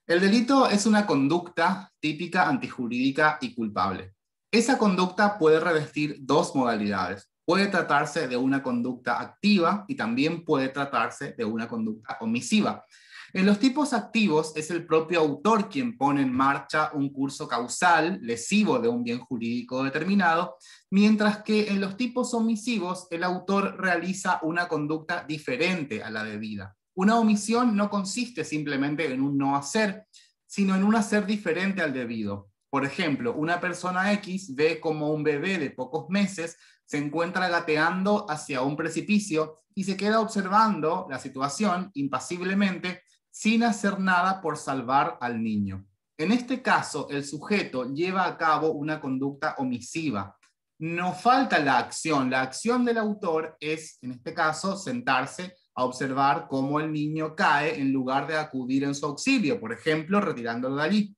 El delito es una conducta típica, antijurídica y culpable. Esa conducta puede revestir dos modalidades. Puede tratarse de una conducta activa y también puede tratarse de una conducta omisiva. En los tipos activos es el propio autor quien pone en marcha un curso causal lesivo de un bien jurídico determinado, mientras que en los tipos omisivos el autor realiza una conducta diferente a la debida. Una omisión no consiste simplemente en un no hacer, sino en un hacer diferente al debido. Por ejemplo, una persona X ve como un bebé de pocos meses se encuentra gateando hacia un precipicio y se queda observando la situación impasiblemente sin hacer nada por salvar al niño. En este caso, el sujeto lleva a cabo una conducta omisiva. No falta la acción. La acción del autor es, en este caso, sentarse a observar cómo el niño cae en lugar de acudir en su auxilio, por ejemplo, retirándolo de allí.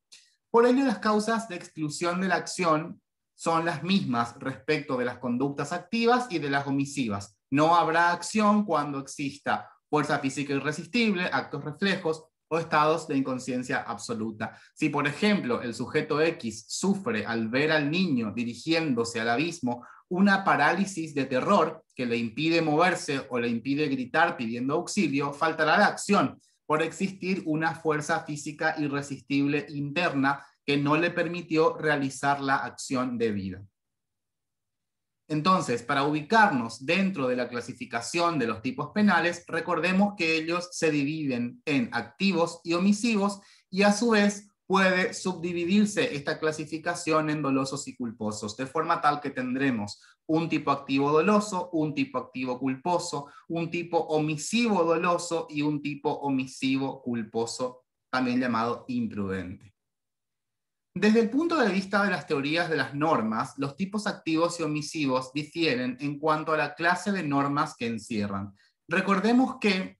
Por ello, las causas de exclusión de la acción son las mismas respecto de las conductas activas y de las omisivas. No habrá acción cuando exista fuerza física irresistible, actos reflejos o estados de inconsciencia absoluta. Si, por ejemplo, el sujeto X sufre al ver al niño dirigiéndose al abismo una parálisis de terror que le impide moverse o le impide gritar pidiendo auxilio, faltará la acción por existir una fuerza física irresistible interna que no le permitió realizar la acción debida. Entonces, para ubicarnos dentro de la clasificación de los tipos penales, recordemos que ellos se dividen en activos y omisivos y a su vez puede subdividirse esta clasificación en dolosos y culposos, de forma tal que tendremos un tipo activo doloso, un tipo activo culposo, un tipo omisivo doloso y un tipo omisivo culposo, también llamado imprudente. Desde el punto de vista de las teorías de las normas, los tipos activos y omisivos difieren en cuanto a la clase de normas que encierran. Recordemos que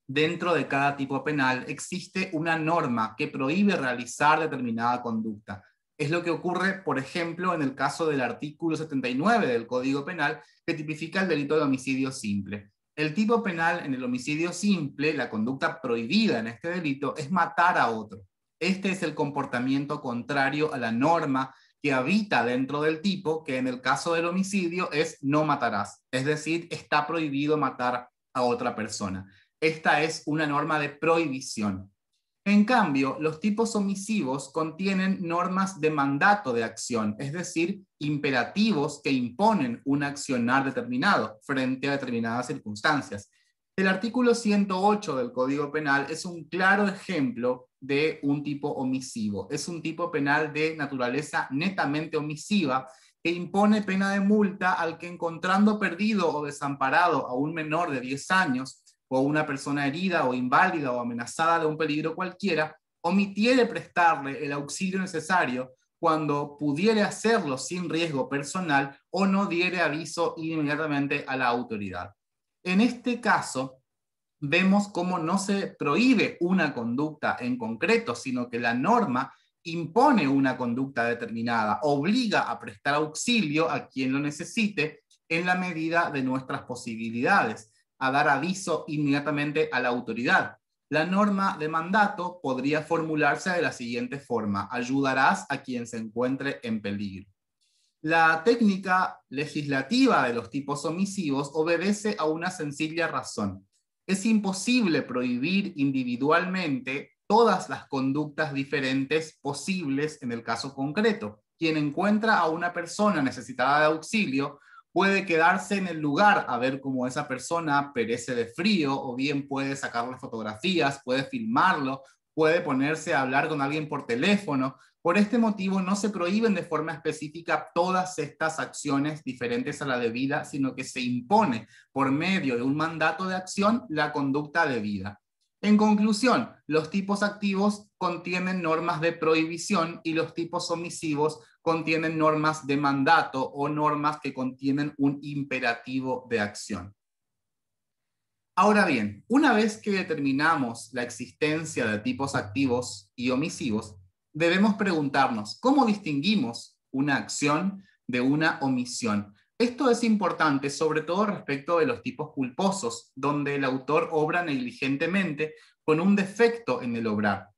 dentro de cada tipo penal existe una norma que prohíbe realizar determinada conducta. Es lo que ocurre, por ejemplo, en el caso del artículo 79 del Código Penal, que tipifica el delito de homicidio simple. El tipo penal en el homicidio simple, la conducta prohibida en este delito, es matar a otro. Este es el comportamiento contrario a la norma que habita dentro del tipo, que en el caso del homicidio es no matarás. Es decir, está prohibido matar a otra persona. Esta es una norma de prohibición. En cambio, los tipos omisivos contienen normas de mandato de acción, es decir, imperativos que imponen un accionar determinado frente a determinadas circunstancias. El artículo 108 del Código Penal es un claro ejemplo de un tipo omisivo. Es un tipo penal de naturaleza netamente omisiva que impone pena de multa al que, encontrando perdido o desamparado a un menor de 10 años o una persona herida o inválida o amenazada de un peligro cualquiera, omitiere prestarle el auxilio necesario cuando pudiere hacerlo sin riesgo personal o no diere aviso inmediatamente a la autoridad. En este caso, vemos cómo no se prohíbe una conducta en concreto, sino que la norma impone una conducta determinada, obliga a prestar auxilio a quien lo necesite en la medida de nuestras posibilidades, a dar aviso inmediatamente a la autoridad. La norma de mandato podría formularse de la siguiente forma: ayudarás a quien se encuentre en peligro. La técnica legislativa de los tipos omisivos obedece a una sencilla razón. Es imposible prohibir individualmente todas las conductas diferentes posibles en el caso concreto. Quien encuentra a una persona necesitada de auxilio puede quedarse en el lugar a ver cómo esa persona perece de frío, o bien puede sacarle fotografías, puede filmarlo, puede ponerse a hablar con alguien por teléfono. Por este motivo no se prohíben de forma específica todas estas acciones diferentes a la debida, sino que se impone por medio de un mandato de acción la conducta debida. En conclusión, los tipos activos contienen normas de prohibición y los tipos omisivos contienen normas de mandato o normas que contienen un imperativo de acción. Ahora bien, una vez que determinamos la existencia de tipos activos y omisivos, debemos preguntarnos cómo distinguimos una acción de una omisión. Esto es importante sobre todo respecto de los tipos culposos, donde el autor obra negligentemente con un defecto en el obrar.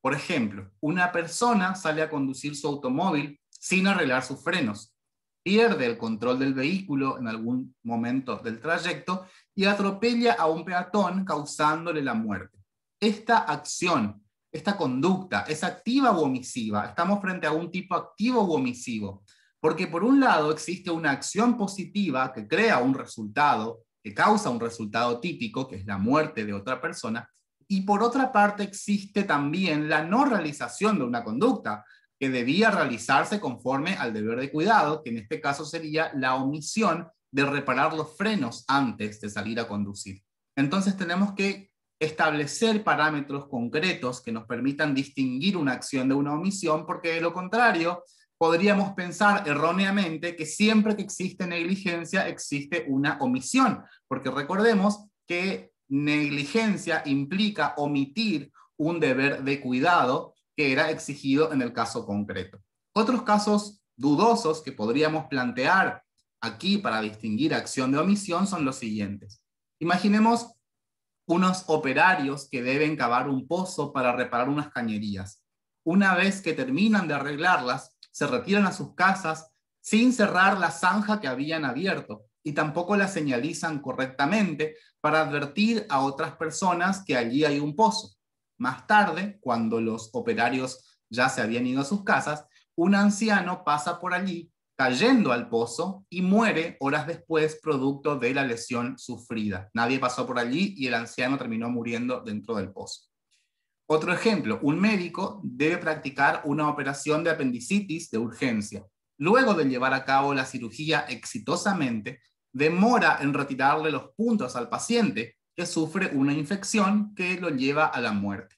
Por ejemplo, una persona sale a conducir su automóvil sin arreglar sus frenos, pierde el control del vehículo en algún momento del trayecto y atropella a un peatón causándole la muerte. Esta acción, esta conducta, ¿es activa u omisiva? Estamos frente a un tipo activo u omisivo, porque por un lado existe una acción positiva que crea un resultado, que causa un resultado típico, que es la muerte de otra persona, y por otra parte existe también la no realización de una conducta, que debía realizarse conforme al deber de cuidado, que en este caso sería la omisión de reparar los frenos antes de salir a conducir. Entonces tenemos que establecer parámetros concretos que nos permitan distinguir una acción de una omisión, porque de lo contrario podríamos pensar erróneamente que siempre que existe negligencia existe una omisión, porque recordemos que negligencia implica omitir un deber de cuidado que era exigido en el caso concreto. Otros casos dudosos que podríamos plantear aquí para distinguir acción de omisión son los siguientes. Imaginemos unos operarios que deben cavar un pozo para reparar unas cañerías. Una vez que terminan de arreglarlas, se retiran a sus casas sin cerrar la zanja que habían abierto y tampoco la señalizan correctamente para advertir a otras personas que allí hay un pozo. Más tarde, cuando los operarios ya se habían ido a sus casas, un anciano pasa por allí cayendo al pozo y muere horas después producto de la lesión sufrida. Nadie pasó por allí y el anciano terminó muriendo dentro del pozo. Otro ejemplo, un médico debe practicar una operación de apendicitis de urgencia. Luego de llevar a cabo la cirugía exitosamente, demora en retirarle los puntos al paciente, que sufre una infección que lo lleva a la muerte.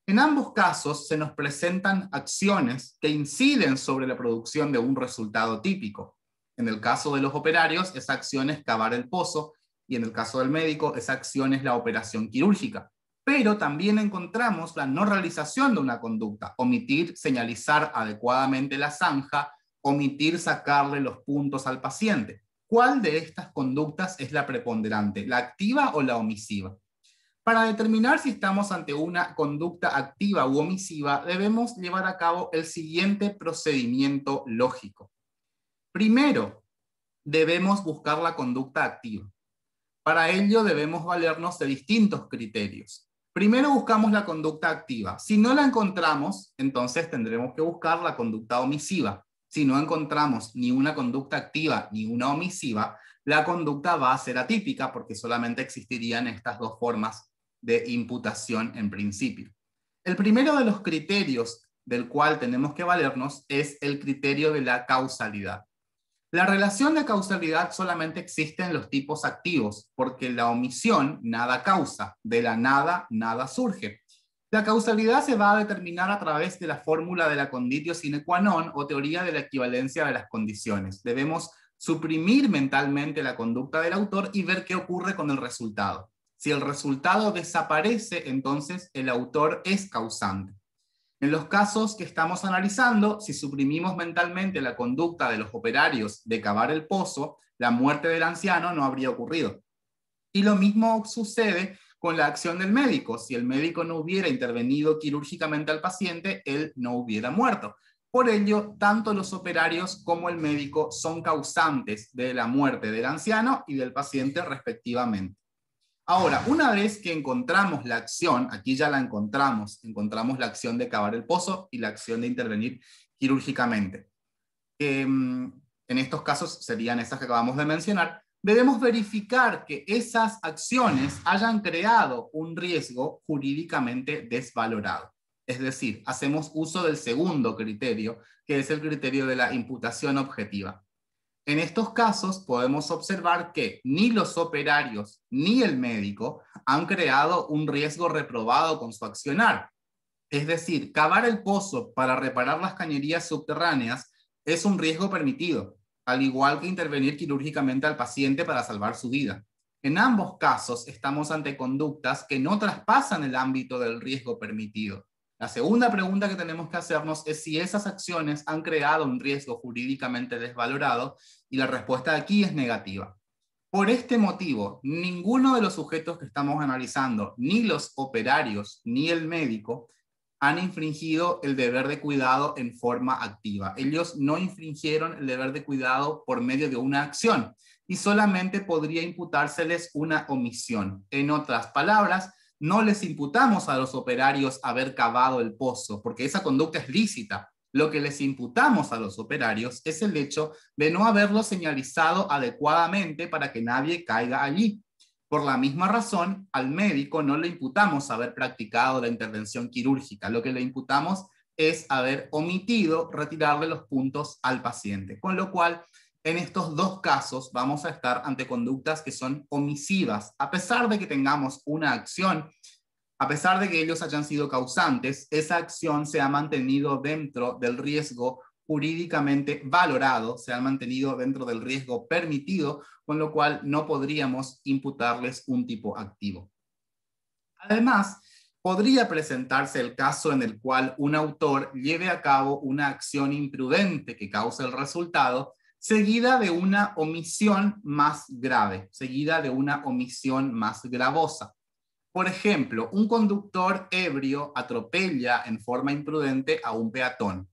En ambos casos se nos presentan acciones que inciden sobre la producción de un resultado típico. En el caso de los operarios, esa acción es cavar el pozo, y en el caso del médico, esa acción es la operación quirúrgica. Pero también encontramos la no realización de una conducta, omitir señalizar adecuadamente la zanja, omitir sacarle los puntos al paciente. ¿Cuál de estas conductas es la preponderante, la activa o la omisiva? Para determinar si estamos ante una conducta activa u omisiva, debemos llevar a cabo el siguiente procedimiento lógico. Primero, debemos buscar la conducta activa. Para ello debemos valernos de distintos criterios. Primero buscamos la conducta activa. Si no la encontramos, entonces tendremos que buscar la conducta omisiva. Si no encontramos ni una conducta activa ni una omisiva, la conducta va a ser atípica porque solamente existirían estas dos formas de imputación en principio. El primero de los criterios del cual tenemos que valernos es el criterio de la causalidad. La relación de causalidad solamente existe en los tipos activos, porque la omisión nada causa, de la nada nada surge. La causalidad se va a determinar a través de la fórmula de la conditio sine qua non o teoría de la equivalencia de las condiciones. Debemos suprimir mentalmente la conducta del autor y ver qué ocurre con el resultado. Si el resultado desaparece, entonces el autor es causante. En los casos que estamos analizando, si suprimimos mentalmente la conducta de los operarios de cavar el pozo, la muerte del anciano no habría ocurrido. Y lo mismo sucede con la acción del médico. Si el médico no hubiera intervenido quirúrgicamente al paciente, él no hubiera muerto. Por ello, tanto los operarios como el médico son causantes de la muerte del anciano y del paciente respectivamente. Ahora, una vez que encontramos la acción, aquí ya la encontramos la acción de cavar el pozo y la acción de intervenir quirúrgicamente. En estos casos serían esas que acabamos de mencionar. Debemos verificar que esas acciones hayan creado un riesgo jurídicamente desvalorado. Es decir, hacemos uso del segundo criterio, que es el criterio de la imputación objetiva. En estos casos podemos observar que ni los operarios ni el médico han creado un riesgo reprobado con su accionar. Es decir, cavar el pozo para reparar las cañerías subterráneas es un riesgo permitido, al igual que intervenir quirúrgicamente al paciente para salvar su vida. En ambos casos estamos ante conductas que no traspasan el ámbito del riesgo permitido. La segunda pregunta que tenemos que hacernos es si esas acciones han creado un riesgo jurídicamente desvalorado, y la respuesta de aquí es negativa. Por este motivo, ninguno de los sujetos que estamos analizando, ni los operarios ni el médico, han infringido el deber de cuidado en forma activa. Ellos no infringieron el deber de cuidado por medio de una acción y solamente podría imputárseles una omisión. En otras palabras, no les imputamos a los operarios haber cavado el pozo, porque esa conducta es lícita. Lo que les imputamos a los operarios es el hecho de no haberlo señalizado adecuadamente para que nadie caiga allí. Por la misma razón, al médico no le imputamos haber practicado la intervención quirúrgica. Lo que le imputamos es haber omitido retirarle los puntos al paciente. Con lo cual, en estos dos casos vamos a estar ante conductas que son omisivas. A pesar de que tengamos una acción, a pesar de que ellos hayan sido causantes, esa acción se ha mantenido dentro del riesgo jurídicamente valorado, se ha mantenido dentro del riesgo permitido, con lo cual no podríamos imputarles un tipo activo. Además, podría presentarse el caso en el cual un autor lleve a cabo una acción imprudente que cause el resultado, seguida de una omisión más grave, seguida de una omisión más gravosa. Por ejemplo, un conductor ebrio atropella en forma imprudente a un peatón.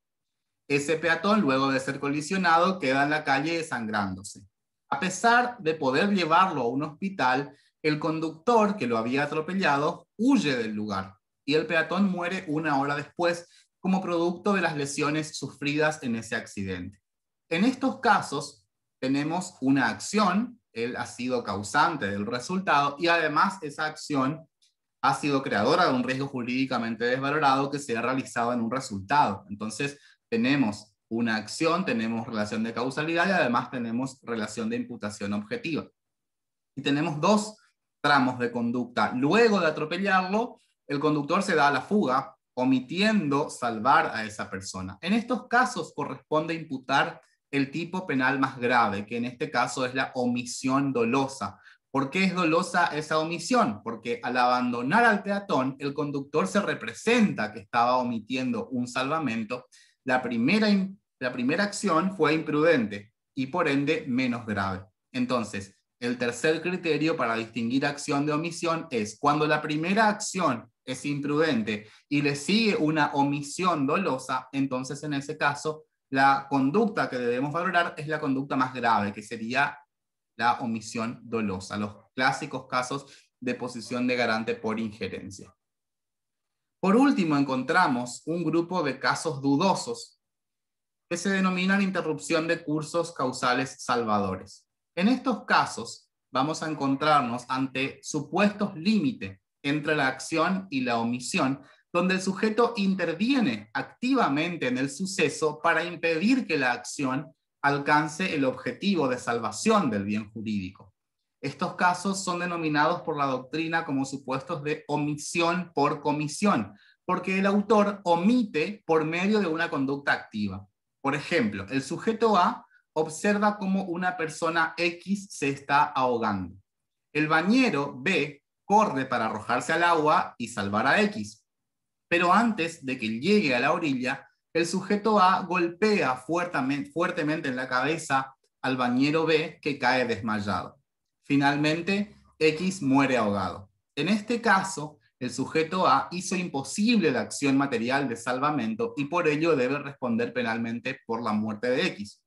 Ese peatón, luego de ser colisionado, queda en la calle desangrándose. A pesar de poder llevarlo a un hospital, el conductor que lo había atropellado huye del lugar y el peatón muere una hora después como producto de las lesiones sufridas en ese accidente. En estos casos tenemos una acción, él ha sido causante del resultado y además esa acción ha sido creadora de un riesgo jurídicamente desvalorado que se ha realizado en un resultado. Entonces, tenemos una acción, tenemos relación de causalidad y además tenemos relación de imputación objetiva. Y tenemos dos tramos de conducta. Luego de atropellarlo, el conductor se da a la fuga, omitiendo salvar a esa persona. En estos casos corresponde imputar el tipo penal más grave, que en este caso es la omisión dolosa. ¿Por qué es dolosa esa omisión? Porque al abandonar al peatón, el conductor se representa que estaba omitiendo un salvamento. La primera acción fue imprudente y por ende menos grave. Entonces, el tercer criterio para distinguir acción de omisión es cuando la primera acción es imprudente y le sigue una omisión dolosa, entonces en ese caso la conducta que debemos valorar es la conducta más grave, que sería la omisión dolosa, los clásicos casos de posición de garante por injerencia. Por último, encontramos un grupo de casos dudosos que se denominan interrupción de cursos causales salvadores. En estos casos, vamos a encontrarnos ante supuestos límites entre la acción y la omisión, donde el sujeto interviene activamente en el suceso para impedir que la acción alcance el objetivo de salvación del bien jurídico. Estos casos son denominados por la doctrina como supuestos de omisión por comisión, porque el autor omite por medio de una conducta activa. Por ejemplo, el sujeto A observa cómo una persona X se está ahogando. El bañero B corre para arrojarse al agua y salvar a X. Pero antes de que llegue a la orilla, el sujeto A golpea fuertemente en la cabeza al bañero B, que cae desmayado. Finalmente, X muere ahogado. En este caso, el sujeto A hizo imposible la acción material de salvamento y por ello debe responder penalmente por la muerte de X.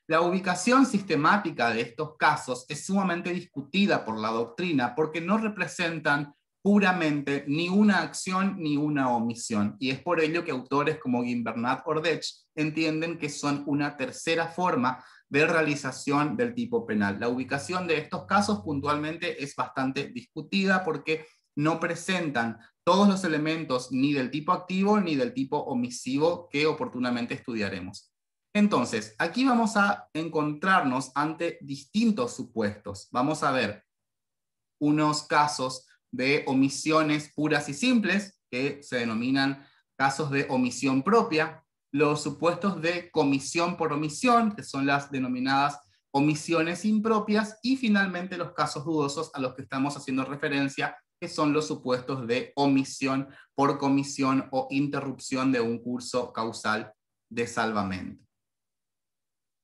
La ubicación sistemática de estos casos es sumamente discutida por la doctrina porque no representan puramente ni una acción ni una omisión, y es por ello que autores como Gimbernat Ordech entienden que son una tercera forma de realización del tipo penal. La ubicación de estos casos puntualmente es bastante discutida porque no presentan todos los elementos ni del tipo activo ni del tipo omisivo que oportunamente estudiaremos. Entonces, aquí vamos a encontrarnos ante distintos supuestos. Vamos a ver unos casos de omisiones puras y simples, que se denominan casos de omisión propia, los supuestos de comisión por omisión, que son las denominadas omisiones impropias, y finalmente los casos dudosos a los que estamos haciendo referencia, que son los supuestos de omisión por comisión o interrupción de un curso causal de salvamento.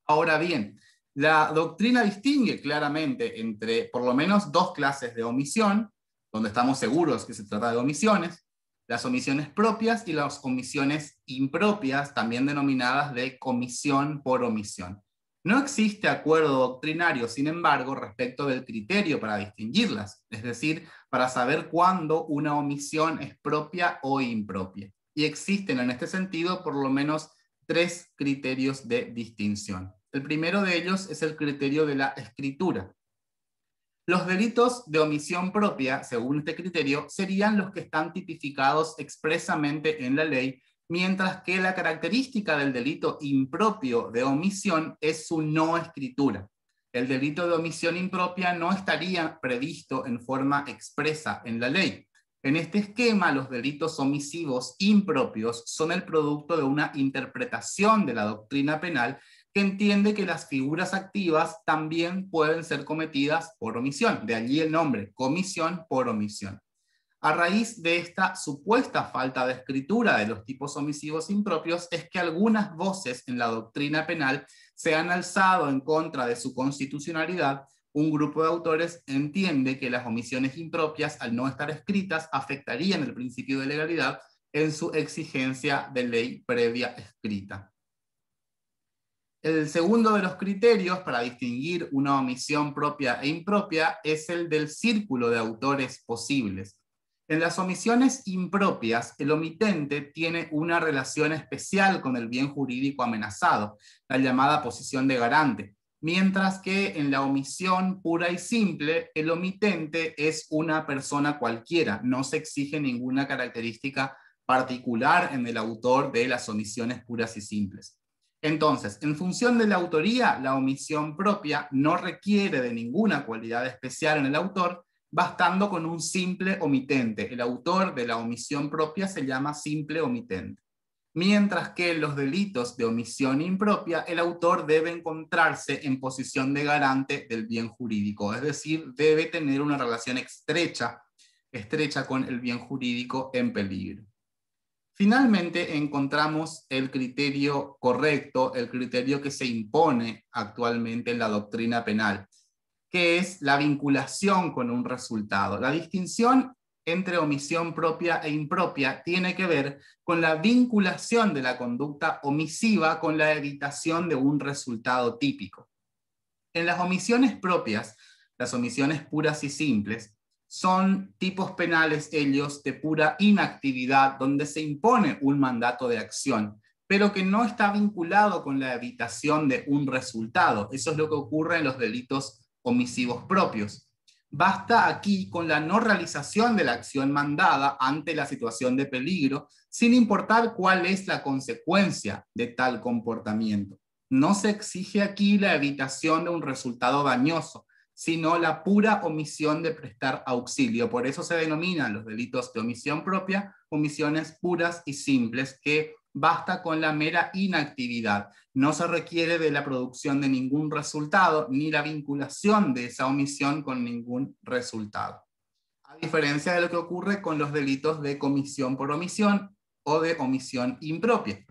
Ahora bien, la doctrina distingue claramente entre por lo menos dos clases de omisión, donde estamos seguros que se trata de omisiones. las omisiones propias y las omisiones impropias, también denominadas de comisión por omisión. No existe acuerdo doctrinario, sin embargo, respecto del criterio para distinguirlas, es decir, para saber cuándo una omisión es propia o impropia. Y existen en este sentido por lo menos 3 criterios de distinción. El primero de ellos es el criterio de la escritura. Los delitos de omisión propia, según este criterio, serían los que están tipificados expresamente en la ley, mientras que la característica del delito impropio de omisión es su no escritura. El delito de omisión impropia no estaría previsto en forma expresa en la ley. En este esquema, los delitos omisivos impropios son el producto de una interpretación de la doctrina penal que entiende que las figuras activas también pueden ser cometidas por omisión. De allí el nombre, comisión por omisión. A raíz de esta supuesta falta de escritura de los tipos omisivos impropios es que algunas voces en la doctrina penal se han alzado en contra de su constitucionalidad. Un grupo de autores entiende que las omisiones impropias, al no estar escritas, afectarían el principio de legalidad en su exigencia de ley previa escrita. El segundo de los criterios para distinguir una omisión propia e impropia es el del círculo de autores posibles. En las omisiones impropias, el omitente tiene una relación especial con el bien jurídico amenazado, la llamada posición de garante, mientras que en la omisión pura y simple, el omitente es una persona cualquiera, no se exige ninguna característica particular en el autor de las omisiones puras y simples. Entonces, en función de la autoría, la omisión propia no requiere de ninguna cualidad especial en el autor, bastando con un simple omitente. El autor de la omisión propia se llama simple omitente. Mientras que en los delitos de omisión impropia, el autor debe encontrarse en posición de garante del bien jurídico, es decir, debe tener una relación estrecha con el bien jurídico en peligro. Finalmente, encontramos el criterio correcto, el criterio que se impone actualmente en la doctrina penal, que es la vinculación con un resultado. La distinción entre omisión propia e impropia tiene que ver con la vinculación de la conducta omisiva con la evitación de un resultado típico. En las omisiones propias, las omisiones puras y simples, son tipos penales ellos de pura inactividad, donde se impone un mandato de acción, pero que no está vinculado con la evitación de un resultado. Eso es lo que ocurre en los delitos omisivos propios. Basta aquí con la no realización de la acción mandada ante la situación de peligro, sin importar cuál es la consecuencia de tal comportamiento. No se exige aquí la evitación de un resultado dañoso, sino la pura omisión de prestar auxilio. Por eso se denominan los delitos de omisión propia omisiones puras y simples, que basta con la mera inactividad. No se requiere de la producción de ningún resultado, ni la vinculación de esa omisión con ningún resultado. A diferencia de lo que ocurre con los delitos de comisión por omisión o de omisión impropia.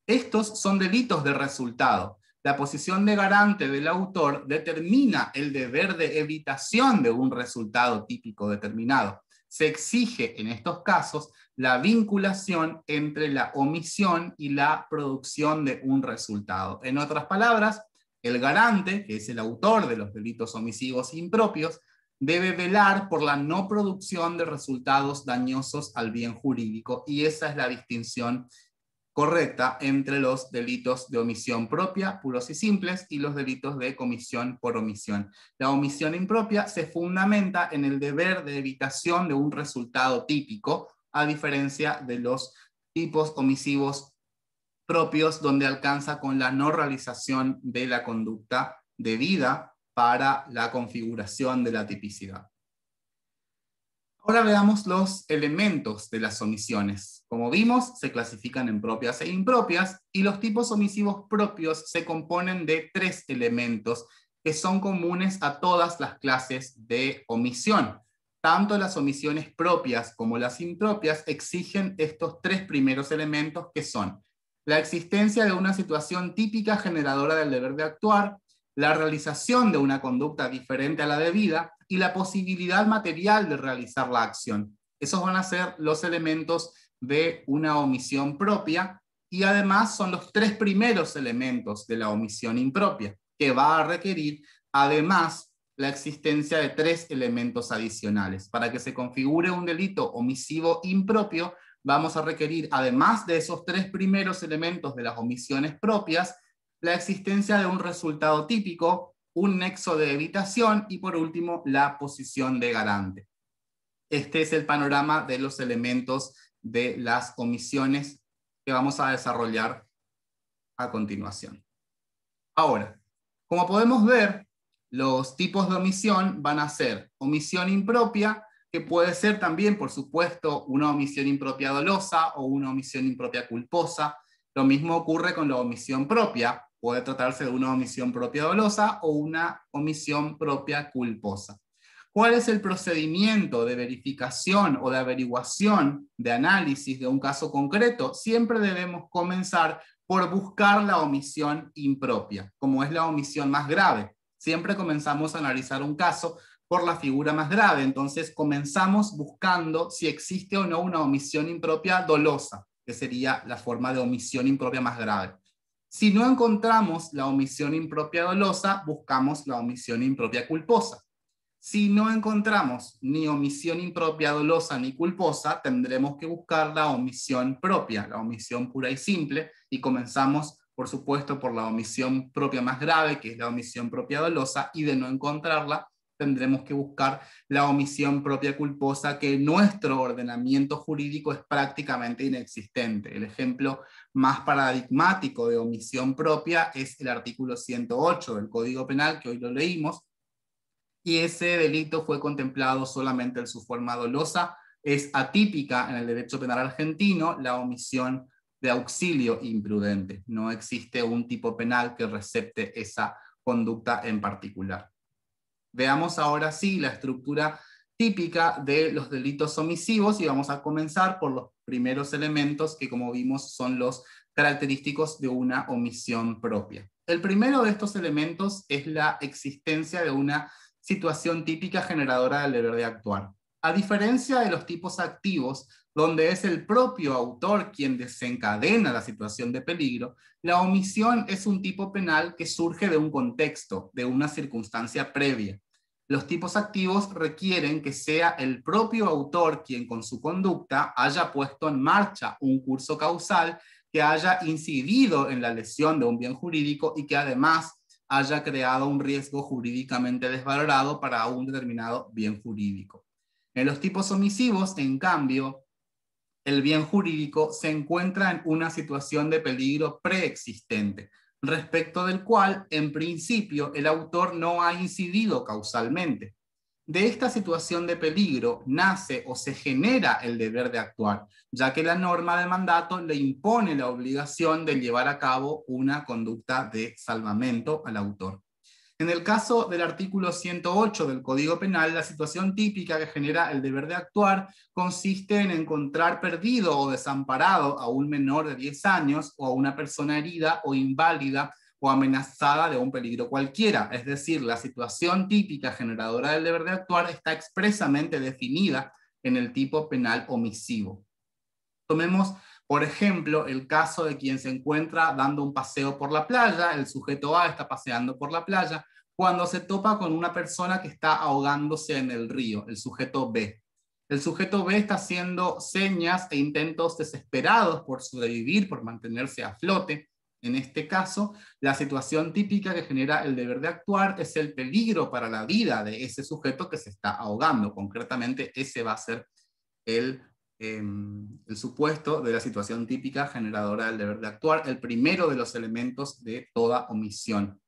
Estos son delitos de resultado. La posición de garante del autor determina el deber de evitación de un resultado típico determinado. Se exige en estos casos la vinculación entre la omisión y la producción de un resultado. En otras palabras, el garante, que es el autor de los delitos omisivos impropios, debe velar por la no producción de resultados dañosos al bien jurídico, y esa es la distinción correcta entre los delitos de omisión propia, puros y simples, y los delitos de comisión por omisión. La omisión impropia se fundamenta en el deber de evitación de un resultado típico, a diferencia de los tipos omisivos propios, donde alcanza con la no realización de la conducta debida para la configuración de la tipicidad. Ahora veamos los elementos de las omisiones. Como vimos, se clasifican en propias e impropias, y los tipos omisivos propios se componen de 3 elementos que son comunes a todas las clases de omisión. Tanto las omisiones propias como las impropias exigen estos 3 primeros elementos, que son la existencia de una situación típica generadora del deber de actuar, la realización de una conducta diferente a la debida y la posibilidad material de realizar la acción. Esos van a ser los elementos de una omisión propia y además son los 3 primeros elementos de la omisión impropia, que va a requerir además la existencia de 3 elementos adicionales. Para que se configure un delito omisivo impropio, vamos a requerir, además de esos 3 primeros elementos de las omisiones propias, la existencia de un resultado típico, un nexo de evitación y por último la posición de garante. Este es el panorama de los elementos de las omisiones que vamos a desarrollar a continuación. Ahora, como podemos ver, los tipos de omisión van a ser omisión impropia, que puede ser también, por supuesto, una omisión impropia dolosa o una omisión impropia culposa. Lo mismo ocurre con la omisión propia. Puede tratarse de una omisión propia dolosa o una omisión propia culposa. ¿Cuál es el procedimiento de verificación o de averiguación, de análisis de un caso concreto? Siempre debemos comenzar por buscar la omisión impropia, como es la omisión más grave. Siempre comenzamos a analizar un caso por la figura más grave, entonces comenzamos buscando si existe o no una omisión impropia dolosa, que sería la forma de omisión impropia más grave. Si no encontramos la omisión impropia dolosa, buscamos la omisión impropia culposa. Si no encontramos ni omisión impropia dolosa ni culposa, tendremos que buscar la omisión propia, la omisión pura y simple, y comenzamos, por supuesto, por la omisión propia más grave, que es la omisión propia dolosa, y de no encontrarla, tendremos que buscar la omisión propia culposa, que en nuestro ordenamiento jurídico es prácticamente inexistente. El ejemplo más paradigmático de omisión propia es el artículo 108 del Código Penal, que hoy lo leímos, y ese delito fue contemplado solamente en su forma dolosa. Es atípica en el derecho penal argentino la omisión de auxilio imprudente. No existe un tipo penal que recepte esa conducta en particular. Veamos ahora sí la estructura típica de los delitos omisivos y vamos a comenzar por los primeros elementos que, como vimos, son los característicos de una omisión propia. El primero de estos elementos es la existencia de una situación típica generadora del deber de actuar. A diferencia de los tipos activos, donde es el propio autor quien desencadena la situación de peligro, la omisión es un tipo penal que surge de un contexto, de una circunstancia previa. Los tipos activos requieren que sea el propio autor quien con su conducta haya puesto en marcha un curso causal que haya incidido en la lesión de un bien jurídico y que además haya creado un riesgo jurídicamente desvalorado para un determinado bien jurídico. En los tipos omisivos, en cambio, el bien jurídico se encuentra en una situación de peligro preexistente, respecto del cual, en principio, el autor no ha incidido causalmente. De esta situación de peligro nace o se genera el deber de actuar, ya que la norma de mandato le impone la obligación de llevar a cabo una conducta de salvamento al autor. En el caso del artículo 108 del Código Penal, la situación típica que genera el deber de actuar consiste en encontrar perdido o desamparado a un menor de 10 años o a una persona herida o inválida o amenazada de un peligro cualquiera. Es decir, la situación típica generadora del deber de actuar está expresamente definida en el tipo penal omisivo. Tomemos, por ejemplo, el caso de quien se encuentra dando un paseo por la playa. El sujeto A está paseando por la playa cuando se topa con una persona que está ahogándose en el río, el sujeto B. El sujeto B está haciendo señas e intentos desesperados por sobrevivir, por mantenerse a flote. En este caso, la situación típica que genera el deber de actuar es el peligro para la vida de ese sujeto que se está ahogando. Concretamente, ese va a ser el supuesto de la situación típica generadora del deber de actuar, el primero de los elementos de toda omisión.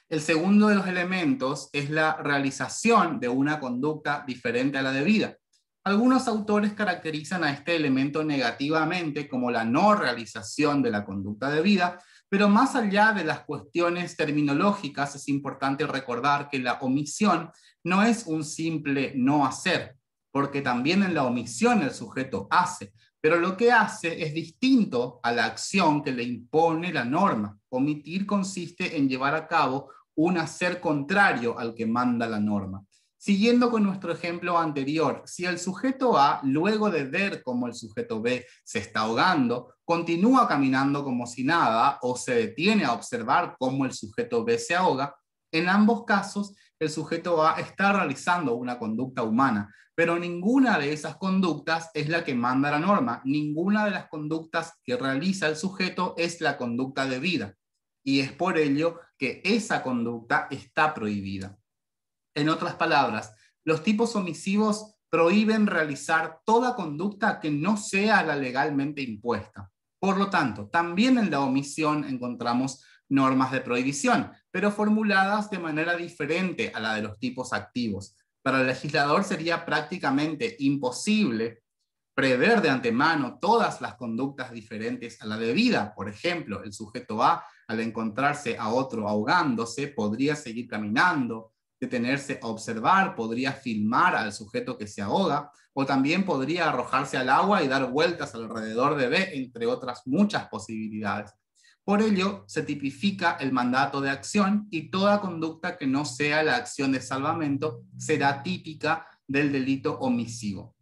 El segundo de los elementos es la realización de una conducta diferente a la debida. Algunos autores caracterizan a este elemento negativamente como la no realización de la conducta debida, pero más allá de las cuestiones terminológicas es importante recordar que la omisión no es un simple no hacer, porque también en la omisión el sujeto hace, pero lo que hace es distinto a la acción que le impone la norma. Omitir consiste en llevar a cabo un hacer contrario al que manda la norma. Siguiendo con nuestro ejemplo anterior, si el sujeto A, luego de ver cómo el sujeto B se está ahogando, continúa caminando como si nada o se detiene a observar cómo el sujeto B se ahoga, en ambos casos el sujeto A está realizando una conducta humana, pero ninguna de esas conductas es la que manda la norma, ninguna de las conductas que realiza el sujeto es la conducta debida, y es por ello que esa conducta está prohibida. En otras palabras, los tipos omisivos prohíben realizar toda conducta que no sea la legalmente impuesta. Por lo tanto, también en la omisión encontramos normas de prohibición, pero formuladas de manera diferente a la de los tipos activos. Para el legislador sería prácticamente imposible prever de antemano todas las conductas diferentes a la debida. Por ejemplo, el sujeto A, al encontrarse a otro ahogándose, podría seguir caminando, detenerse a observar, podría filmar al sujeto que se ahoga, o también podría arrojarse al agua y dar vueltas alrededor de B, entre otras muchas posibilidades. Por ello, se tipifica el mandato de acción y toda conducta que no sea la acción de salvamento será típica del delito omisivo.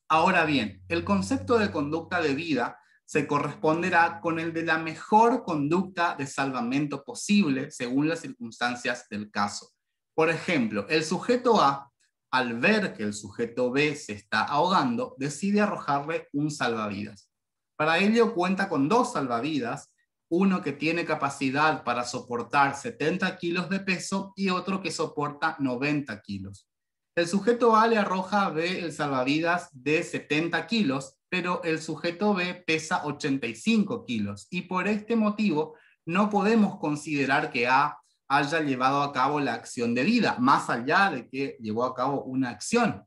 Ahora bien, el concepto de conducta debida se corresponderá con el de la mejor conducta de salvamento posible según las circunstancias del caso. Por ejemplo, el sujeto A, al ver que el sujeto B se está ahogando, decide arrojarle un salvavidas. Para ello cuenta con dos salvavidas, uno que tiene capacidad para soportar 70 kilos de peso y otro que soporta 90 kilos. El sujeto A le arroja a B el salvavidas de 70 kilos, pero el sujeto B pesa 85 kilos y por este motivo no podemos considerar que A haya llevado a cabo la acción debida, más allá de que llevó a cabo una acción.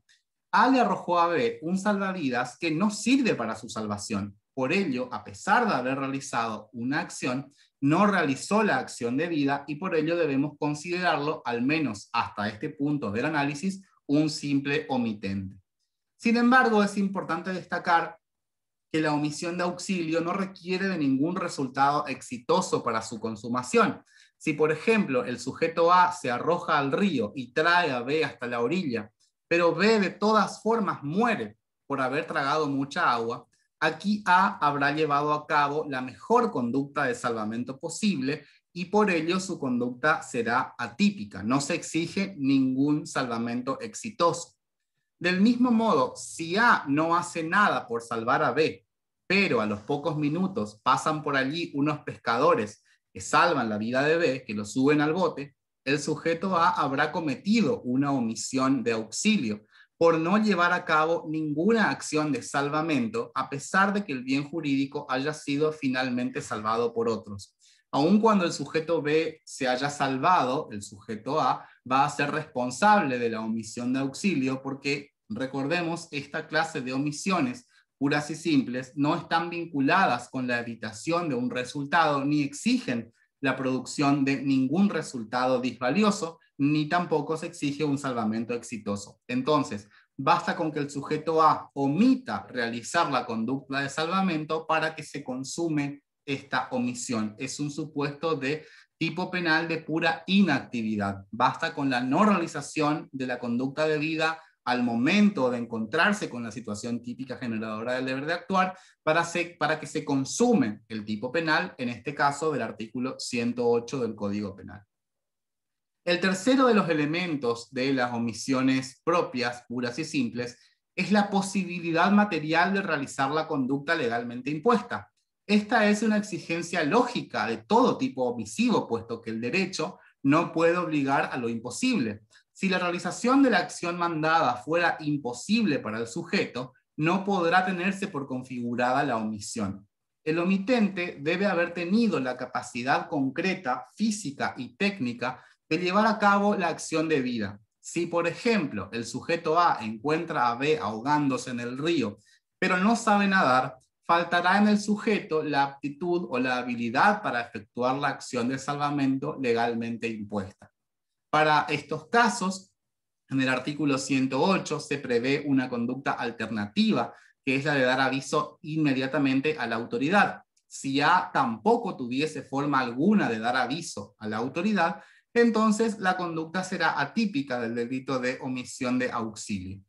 A le arrojó a B un salvavidas que no sirve para su salvación. Por ello, a pesar de haber realizado una acción, no realizó la acción debida y por ello debemos considerarlo, al menos hasta este punto del análisis, un simple omitente. Sin embargo, es importante destacar que la omisión de auxilio no requiere de ningún resultado exitoso para su consumación. Si, por ejemplo, el sujeto A se arroja al río y trae a B hasta la orilla, pero B de todas formas muere por haber tragado mucha agua, aquí A habrá llevado a cabo la mejor conducta de salvamento posible y por ello su conducta será atípica. No se exige ningún salvamento exitoso. Del mismo modo, si A no hace nada por salvar a B, pero a los pocos minutos pasan por allí unos pescadores que salvan la vida de B, que lo suben al bote, el sujeto A habrá cometido una omisión de auxilio por no llevar a cabo ninguna acción de salvamento, a pesar de que el bien jurídico haya sido finalmente salvado por otros. Aun cuando el sujeto B se haya salvado, el sujeto A va a ser responsable de la omisión de auxilio porque, recordemos, esta clase de omisiones puras y simples no están vinculadas con la evitación de un resultado ni exigen la producción de ningún resultado disvalioso, ni tampoco se exige un salvamento exitoso. Entonces, basta con que el sujeto A omita realizar la conducta de salvamento para que se consume esta omisión. Es un supuesto de tipo penal de pura inactividad. Basta con la no realización de la conducta debida al momento de encontrarse con la situación típica generadora del deber de actuar para que se consume el tipo penal, en este caso del artículo 108 del Código Penal. El tercero de los elementos de las omisiones propias, puras y simples, es la posibilidad material de realizar la conducta legalmente impuesta. Esta es una exigencia lógica de todo tipo omisivo, puesto que el derecho no puede obligar a lo imposible. Si la realización de la acción mandada fuera imposible para el sujeto, no podrá tenerse por configurada la omisión. El omitente debe haber tenido la capacidad concreta, física y técnica de llevar a cabo la acción debida. Si, por ejemplo, el sujeto A encuentra a B ahogándose en el río, pero no sabe nadar, faltará en el sujeto la aptitud o la habilidad para efectuar la acción de salvamento legalmente impuesta. Para estos casos, en el artículo 108 se prevé una conducta alternativa, que es la de dar aviso inmediatamente a la autoridad. Si A tampoco tuviese forma alguna de dar aviso a la autoridad, entonces la conducta será atípica del delito de omisión de auxilio.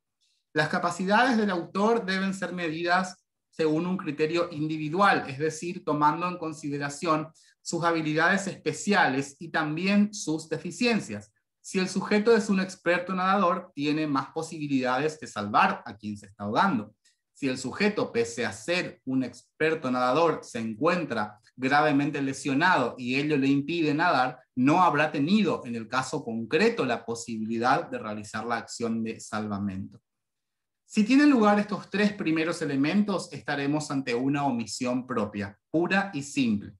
Las capacidades del autor deben ser medidas según un criterio individual, es decir, tomando en consideración sus habilidades especiales y también sus deficiencias. Si el sujeto es un experto nadador, tiene más posibilidades de salvar a quien se está ahogando. Si el sujeto, pese a ser un experto nadador, se encuentra gravemente lesionado y ello le impide nadar, no habrá tenido en el caso concreto la posibilidad de realizar la acción de salvamento. Si tienen lugar estos tres primeros elementos, estaremos ante una omisión propia, pura y simple.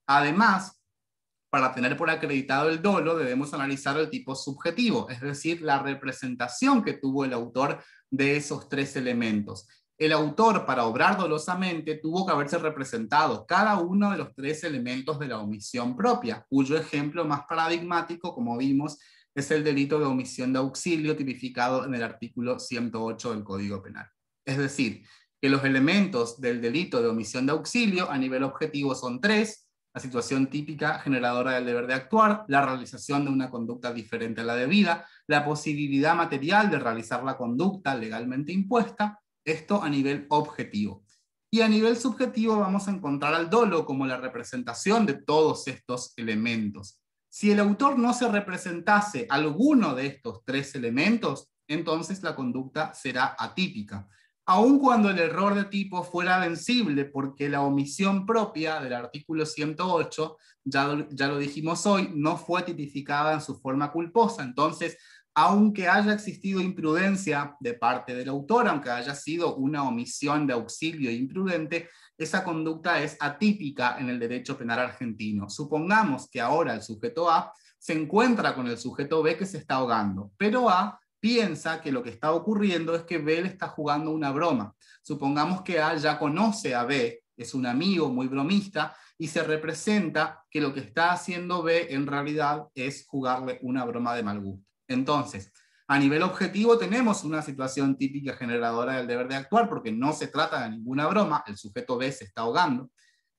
Además, para tener por acreditado el dolo, debemos analizar el tipo subjetivo, es decir, la representación que tuvo el autor de esos tres elementos. El autor, para obrar dolosamente, tuvo que haberse representado cada uno de los tres elementos de la omisión propia, cuyo ejemplo más paradigmático, como vimos, es el delito de omisión de auxilio tipificado en el artículo 108 del Código Penal. Es decir, que los elementos del delito de omisión de auxilio a nivel objetivo son tres: la situación típica generadora del deber de actuar, la realización de una conducta diferente a la debida, la posibilidad material de realizar la conducta legalmente impuesta, esto a nivel objetivo. Y a nivel subjetivo vamos a encontrar al dolo como la representación de todos estos elementos. Si el autor no se representase alguno de estos tres elementos, entonces la conducta será atípica, aun cuando el error de tipo fuera vencible, porque la omisión propia del artículo 108, ya lo dijimos hoy, no fue tipificada en su forma culposa. Entonces, aunque haya existido imprudencia de parte del autor, aunque haya sido una omisión de auxilio imprudente, esa conducta es atípica en el derecho penal argentino. Supongamos que ahora el sujeto A se encuentra con el sujeto B que se está ahogando, pero A piensa que lo que está ocurriendo es que B le está jugando una broma. Supongamos que A ya conoce a B, es un amigo muy bromista, y se representa que lo que está haciendo B en realidad es jugarle una broma de mal gusto. Entonces, a nivel objetivo tenemos una situación típica generadora del deber de actuar, porque no se trata de ninguna broma, el sujeto B se está ahogando.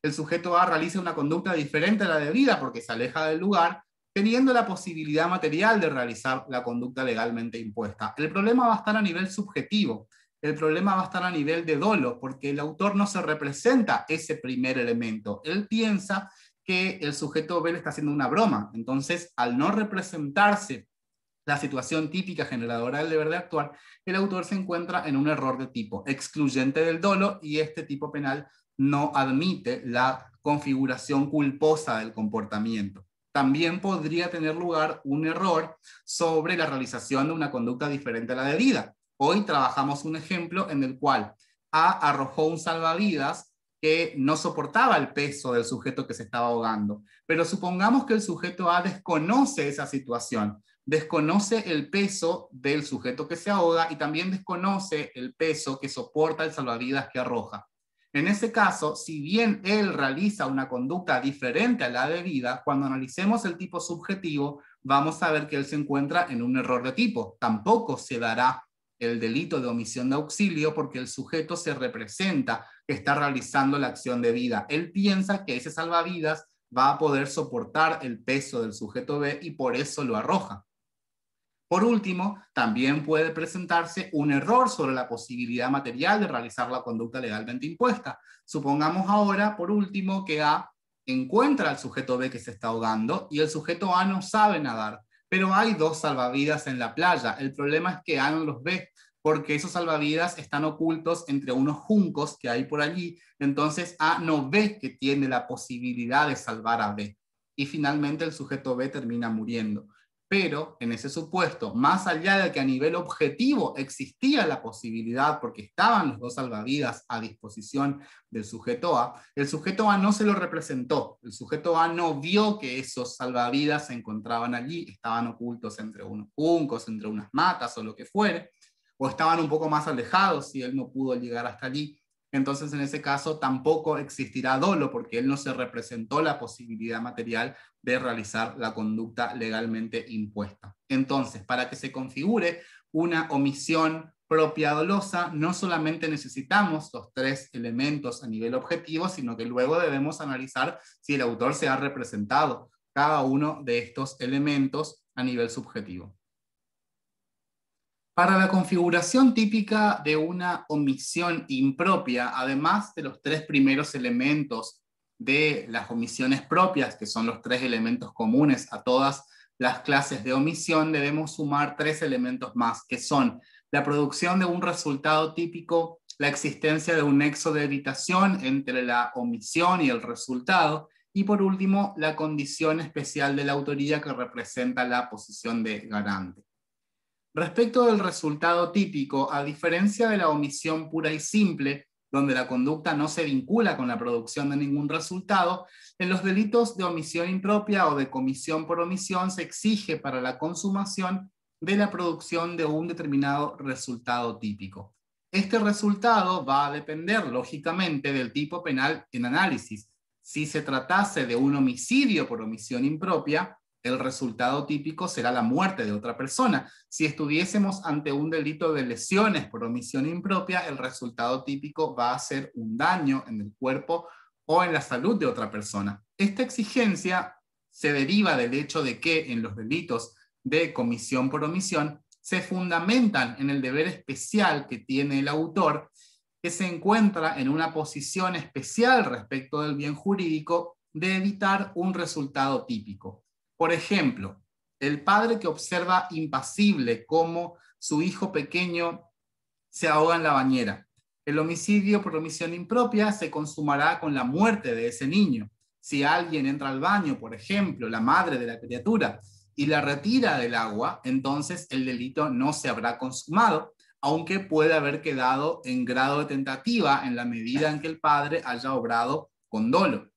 El sujeto A realiza una conducta diferente a la debida porque se aleja del lugar, teniendo la posibilidad material de realizar la conducta legalmente impuesta. El problema va a estar a nivel subjetivo, el problema va a estar a nivel de dolo, porque el autor no se representa ese primer elemento. Él piensa que el sujeto B le está haciendo una broma. Entonces, al no representarse la situación típica generadora del deber de actuar, el autor se encuentra en un error de tipo excluyente del dolo, y este tipo penal no admite la configuración culposa del comportamiento. También podría tener lugar un error sobre la realización de una conducta diferente a la debida. Hoy trabajamos un ejemplo en el cual A arrojó un salvavidas que no soportaba el peso del sujeto que se estaba ahogando. Pero supongamos que el sujeto A desconoce esa situación, desconoce el peso del sujeto que se ahoga y también desconoce el peso que soporta el salvavidas que arroja. En ese caso, si bien él realiza una conducta diferente a la debida, cuando analicemos el tipo subjetivo, vamos a ver que él se encuentra en un error de tipo. Tampoco se dará el delito de omisión de auxilio porque el sujeto se representa que está realizando la acción debida. Él piensa que ese salvavidas va a poder soportar el peso del sujeto B y por eso lo arroja. Por último, también puede presentarse un error sobre la posibilidad material de realizar la conducta legalmente impuesta. Supongamos ahora, por último, que A encuentra al sujeto B que se está ahogando y el sujeto A no sabe nadar, pero hay dos salvavidas en la playa. El problema es que A no los ve, porque esos salvavidas están ocultos entre unos juncos que hay por allí. Entonces A no ve que tiene la posibilidad de salvar a B. Y finalmente el sujeto B termina muriendo. Pero en ese supuesto, más allá de que a nivel objetivo existía la posibilidad porque estaban los dos salvavidas a disposición del sujeto A, el sujeto A no se lo representó. El sujeto A no vio que esos salvavidas se encontraban allí, estaban ocultos entre unos juncos, entre unas matas o lo que fuere, o estaban un poco más alejados si él no pudo llegar hasta allí. Entonces en ese caso tampoco existirá dolo porque él no se representó la posibilidad material de realizar la conducta legalmente impuesta. Entonces, para que se configure una omisión propia dolosa, no solamente necesitamos los tres elementos a nivel objetivo, sino que luego debemos analizar si el autor se ha representado. cada uno de estos elementos a nivel subjetivo. Para la configuración típica de una omisión impropia, además de los tres primeros elementos de las omisiones propias, que son los tres elementos comunes a todas las clases de omisión, debemos sumar tres elementos más, que son la producción de un resultado típico, la existencia de un nexo de evitación entre la omisión y el resultado, y por último, la condición especial de la autoría que representa la posición de garante. Respecto del resultado típico, a diferencia de la omisión pura y simple, donde la conducta no se vincula con la producción de ningún resultado, en los delitos de omisión impropia o de comisión por omisión se exige para la consumación de la producción de un determinado resultado típico. Este resultado va a depender, lógicamente, del tipo penal en análisis. Si se tratase de un homicidio por omisión impropia, el resultado típico será la muerte de otra persona. Si estuviésemos ante un delito de lesiones por omisión impropia, el resultado típico va a ser un daño en el cuerpo o en la salud de otra persona. Esta exigencia se deriva del hecho de que en los delitos de comisión por omisión se fundamentan en el deber especial que tiene el autor, que se encuentra en una posición especial respecto del bien jurídico de evitar un resultado típico. Por ejemplo, el padre que observa impasible cómo su hijo pequeño se ahoga en la bañera. El homicidio por omisión impropia se consumará con la muerte de ese niño. Si alguien entra al baño, por ejemplo, la madre de la criatura, y la retira del agua, entonces el delito no se habrá consumado, aunque puede haber quedado en grado de tentativa en la medida en que el padre haya obrado con dolo.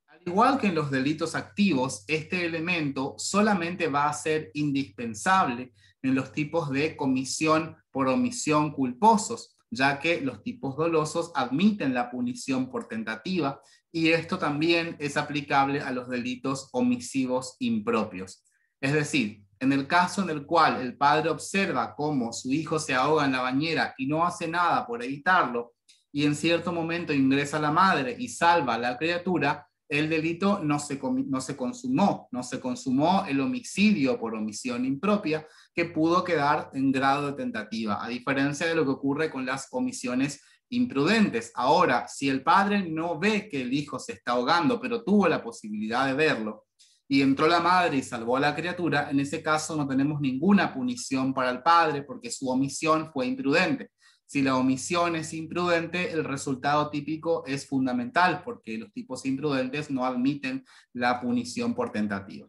Al igual que en los delitos activos, este elemento solamente va a ser indispensable en los tipos de comisión por omisión culposos, ya que los tipos dolosos admiten la punición por tentativa y esto también es aplicable a los delitos omisivos impropios. Es decir, en el caso en el cual el padre observa cómo su hijo se ahoga en la bañera y no hace nada por evitarlo, y en cierto momento ingresa la madre y salva a la criatura, el delito no se consumó el homicidio por omisión impropia, que pudo quedar en grado de tentativa, a diferencia de lo que ocurre con las omisiones imprudentes. Ahora, si el padre no ve que el hijo se está ahogando, pero tuvo la posibilidad de verlo, y entró la madre y salvó a la criatura, en ese caso no tenemos ninguna punición para el padre porque su omisión fue imprudente. Si la omisión es imprudente, el resultado típico es fundamental porque los tipos imprudentes no admiten la punición por tentativa.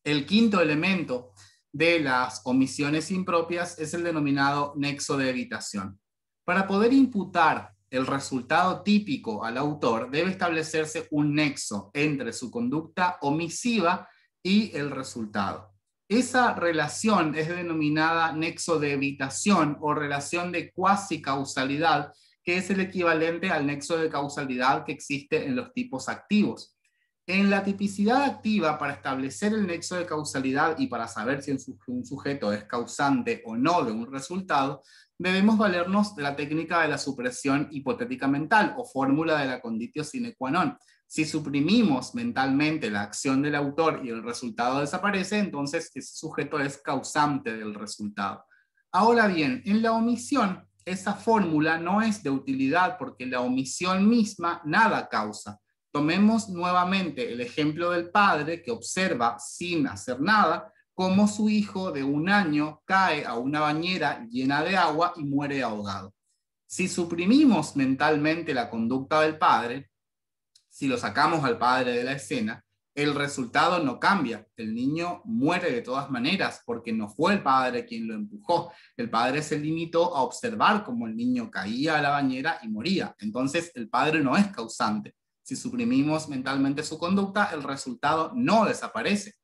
El quinto elemento de las omisiones impropias es el denominado nexo de evitación. Para poder imputar el resultado típico al autor, debe establecerse un nexo entre su conducta omisiva y el resultado. Esa relación es denominada nexo de evitación o relación de cuasi causalidad, que es el equivalente al nexo de causalidad que existe en los tipos activos. En la tipicidad activa, para establecer el nexo de causalidad y para saber si un sujeto es causante o no de un resultado, debemos valernos de la técnica de la supresión hipotética mental o fórmula de la conditio sine qua non. Si suprimimos mentalmente la acción del autor y el resultado desaparece, entonces ese sujeto es causante del resultado. Ahora bien, en la omisión, esa fórmula no es de utilidad porque la omisión misma nada causa. Tomemos nuevamente el ejemplo del padre que observa sin hacer nada cómo su hijo de 1 año cae a una bañera llena de agua y muere ahogado. Si suprimimos mentalmente la conducta del padre, si lo sacamos al padre de la escena, el resultado no cambia. El niño muere de todas maneras porque no fue el padre quien lo empujó. El padre se limitó a observar cómo el niño caía a la bañera y moría. Entonces el padre no es causante. Si suprimimos mentalmente su conducta, el resultado no desaparece.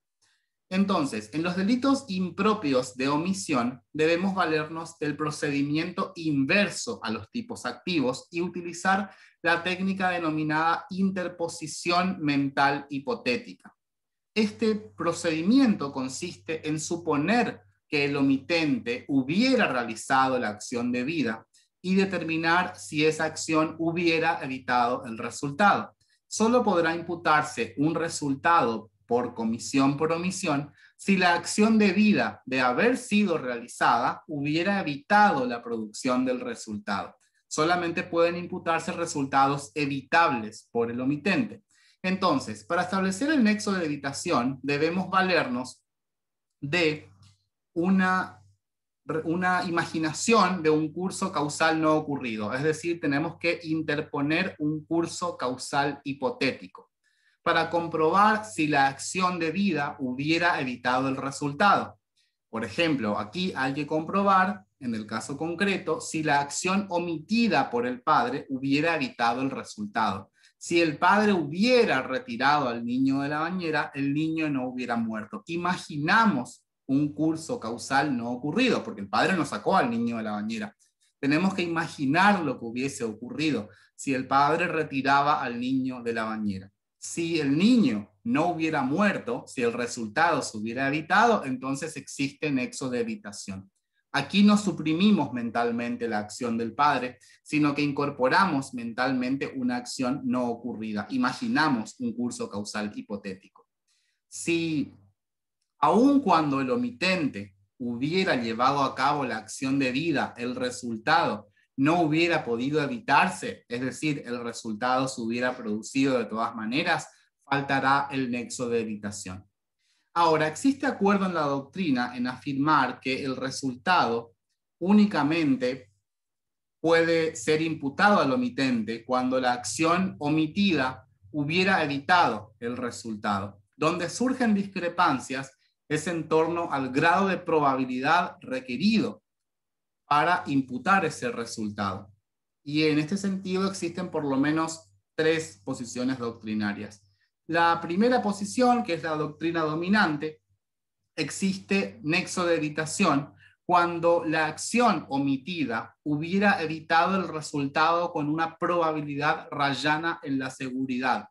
Entonces, en los delitos impropios de omisión, debemos valernos del procedimiento inverso a los tipos activos y utilizar la técnica denominada interposición mental hipotética. Este procedimiento consiste en suponer que el omitente hubiera realizado la acción debida y determinar si esa acción hubiera evitado el resultado. solo podrá imputarse un resultado por comisión por omisión si la acción debida de haber sido realizada hubiera evitado la producción del resultado. Solamente pueden imputarse resultados evitables por el omitente. Entonces, para establecer el nexo de evitación, debemos valernos de una imaginación de un curso causal no ocurrido. Es decir, tenemos que interponer un curso causal hipotético para comprobar si la acción debida hubiera evitado el resultado. Por ejemplo, aquí hay que comprobar, en el caso concreto, si la acción omitida por el padre hubiera evitado el resultado. Si el padre hubiera retirado al niño de la bañera, el niño no hubiera muerto. Imaginamos un curso causal no ocurrido, porque el padre no sacó al niño de la bañera. Tenemos que imaginar lo que hubiese ocurrido si el padre retiraba al niño de la bañera. Si el niño no hubiera muerto, si el resultado se hubiera evitado, entonces existe nexo de evitación. Aquí no suprimimos mentalmente la acción del padre, sino que incorporamos mentalmente una acción no ocurrida. Imaginamos un curso causal hipotético. Si aun cuando el omitente hubiera llevado a cabo la acción debida, el resultado no hubiera podido evitarse, es decir, el resultado se hubiera producido de todas maneras, faltará el nexo de evitación. Ahora, existe acuerdo en la doctrina en afirmar que el resultado únicamente puede ser imputado al omitente cuando la acción omitida hubiera evitado el resultado. Donde surgen discrepancias es en torno al grado de probabilidad requerido para imputar ese resultado. Y en este sentido existen por lo menos tres posiciones doctrinarias. La primera posición, que es la doctrina dominante, existe nexo de evitación cuando la acción omitida hubiera evitado el resultado con una probabilidad rayana en la seguridad.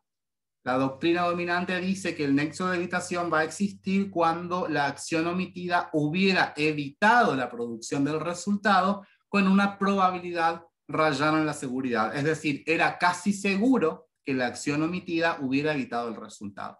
La doctrina dominante dice que el nexo de evitación va a existir cuando la acción omitida hubiera evitado la producción del resultado con una probabilidad rayana en la seguridad. Es decir, era casi seguro que la acción omitida hubiera evitado el resultado.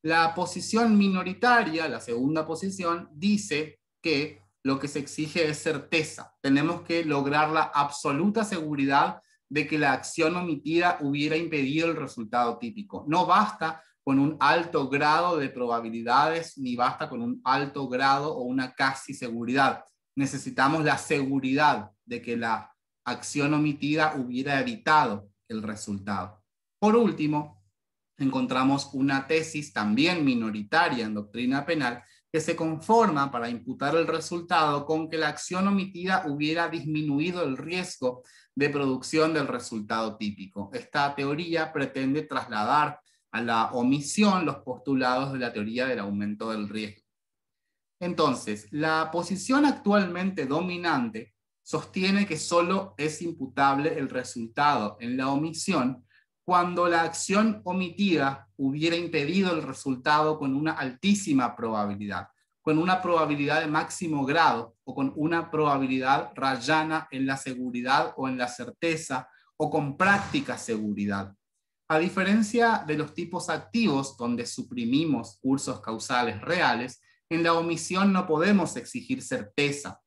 La posición minoritaria, la segunda posición, dice que lo que se exige es certeza. Tenemos que lograr la absoluta seguridad de que la acción omitida hubiera impedido el resultado típico. No basta con un alto grado de probabilidades, ni basta con un alto grado o una casi seguridad. Necesitamos la seguridad de que la acción omitida hubiera evitado el resultado. Por último, encontramos una tesis también minoritaria en doctrina penal que se conforma para imputar el resultado con que la acción omitida hubiera disminuido el riesgo de producción del resultado típico. Esta teoría pretende trasladar a la omisión los postulados de la teoría del aumento del riesgo. Entonces, la posición actualmente dominante sostiene que solo es imputable el resultado en la omisión cuando la acción omitida hubiera impedido el resultado con una altísima probabilidad, con una probabilidad de máximo grado o con una probabilidad rayana en la seguridad o en la certeza o con práctica seguridad. A diferencia de los tipos activos donde suprimimos cursos causales reales, en la omisión no podemos exigir certeza,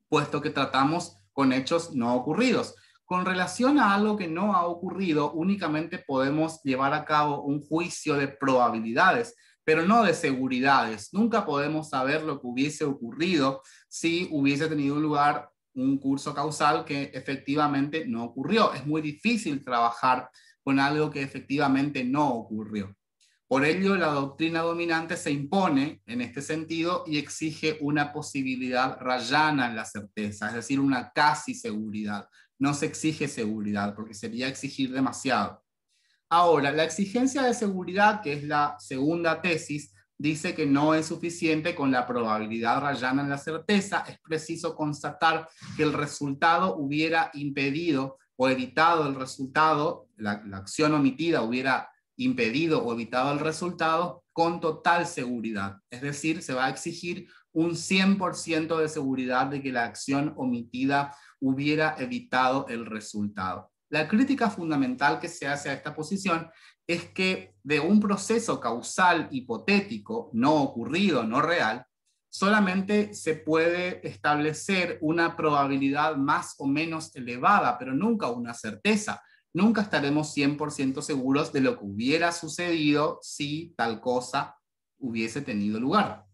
puesto que tratamos con hechos no ocurridos. Con relación a algo que no ha ocurrido, únicamente podemos llevar a cabo un juicio de probabilidades, pero no de seguridades. Nunca podemos saber lo que hubiese ocurrido si hubiese tenido lugar un curso causal que efectivamente no ocurrió. Es muy difícil trabajar con algo que efectivamente no ocurrió. Por ello, la doctrina dominante se impone en este sentido y exige una posibilidad rayana en la certeza, es decir, una casi seguridad. No se exige seguridad porque sería exigir demasiado. Ahora, la exigencia de seguridad, que es la segunda tesis, dice que no es suficiente con la probabilidad rayana en la certeza. Es preciso constatar que el resultado hubiera impedido o evitado el resultado, la acción omitida hubiera impedido o evitado el resultado con total seguridad. Es decir, se va a exigir un 100% de seguridad de que la acción omitida hubiera evitado el resultado. La crítica fundamental que se hace a esta posición es que de un proceso causal hipotético, no ocurrido, no real, solamente se puede establecer una probabilidad más o menos elevada, pero nunca una certeza. Nunca estaremos 100% seguros de lo que hubiera sucedido si tal cosa hubiese tenido lugar.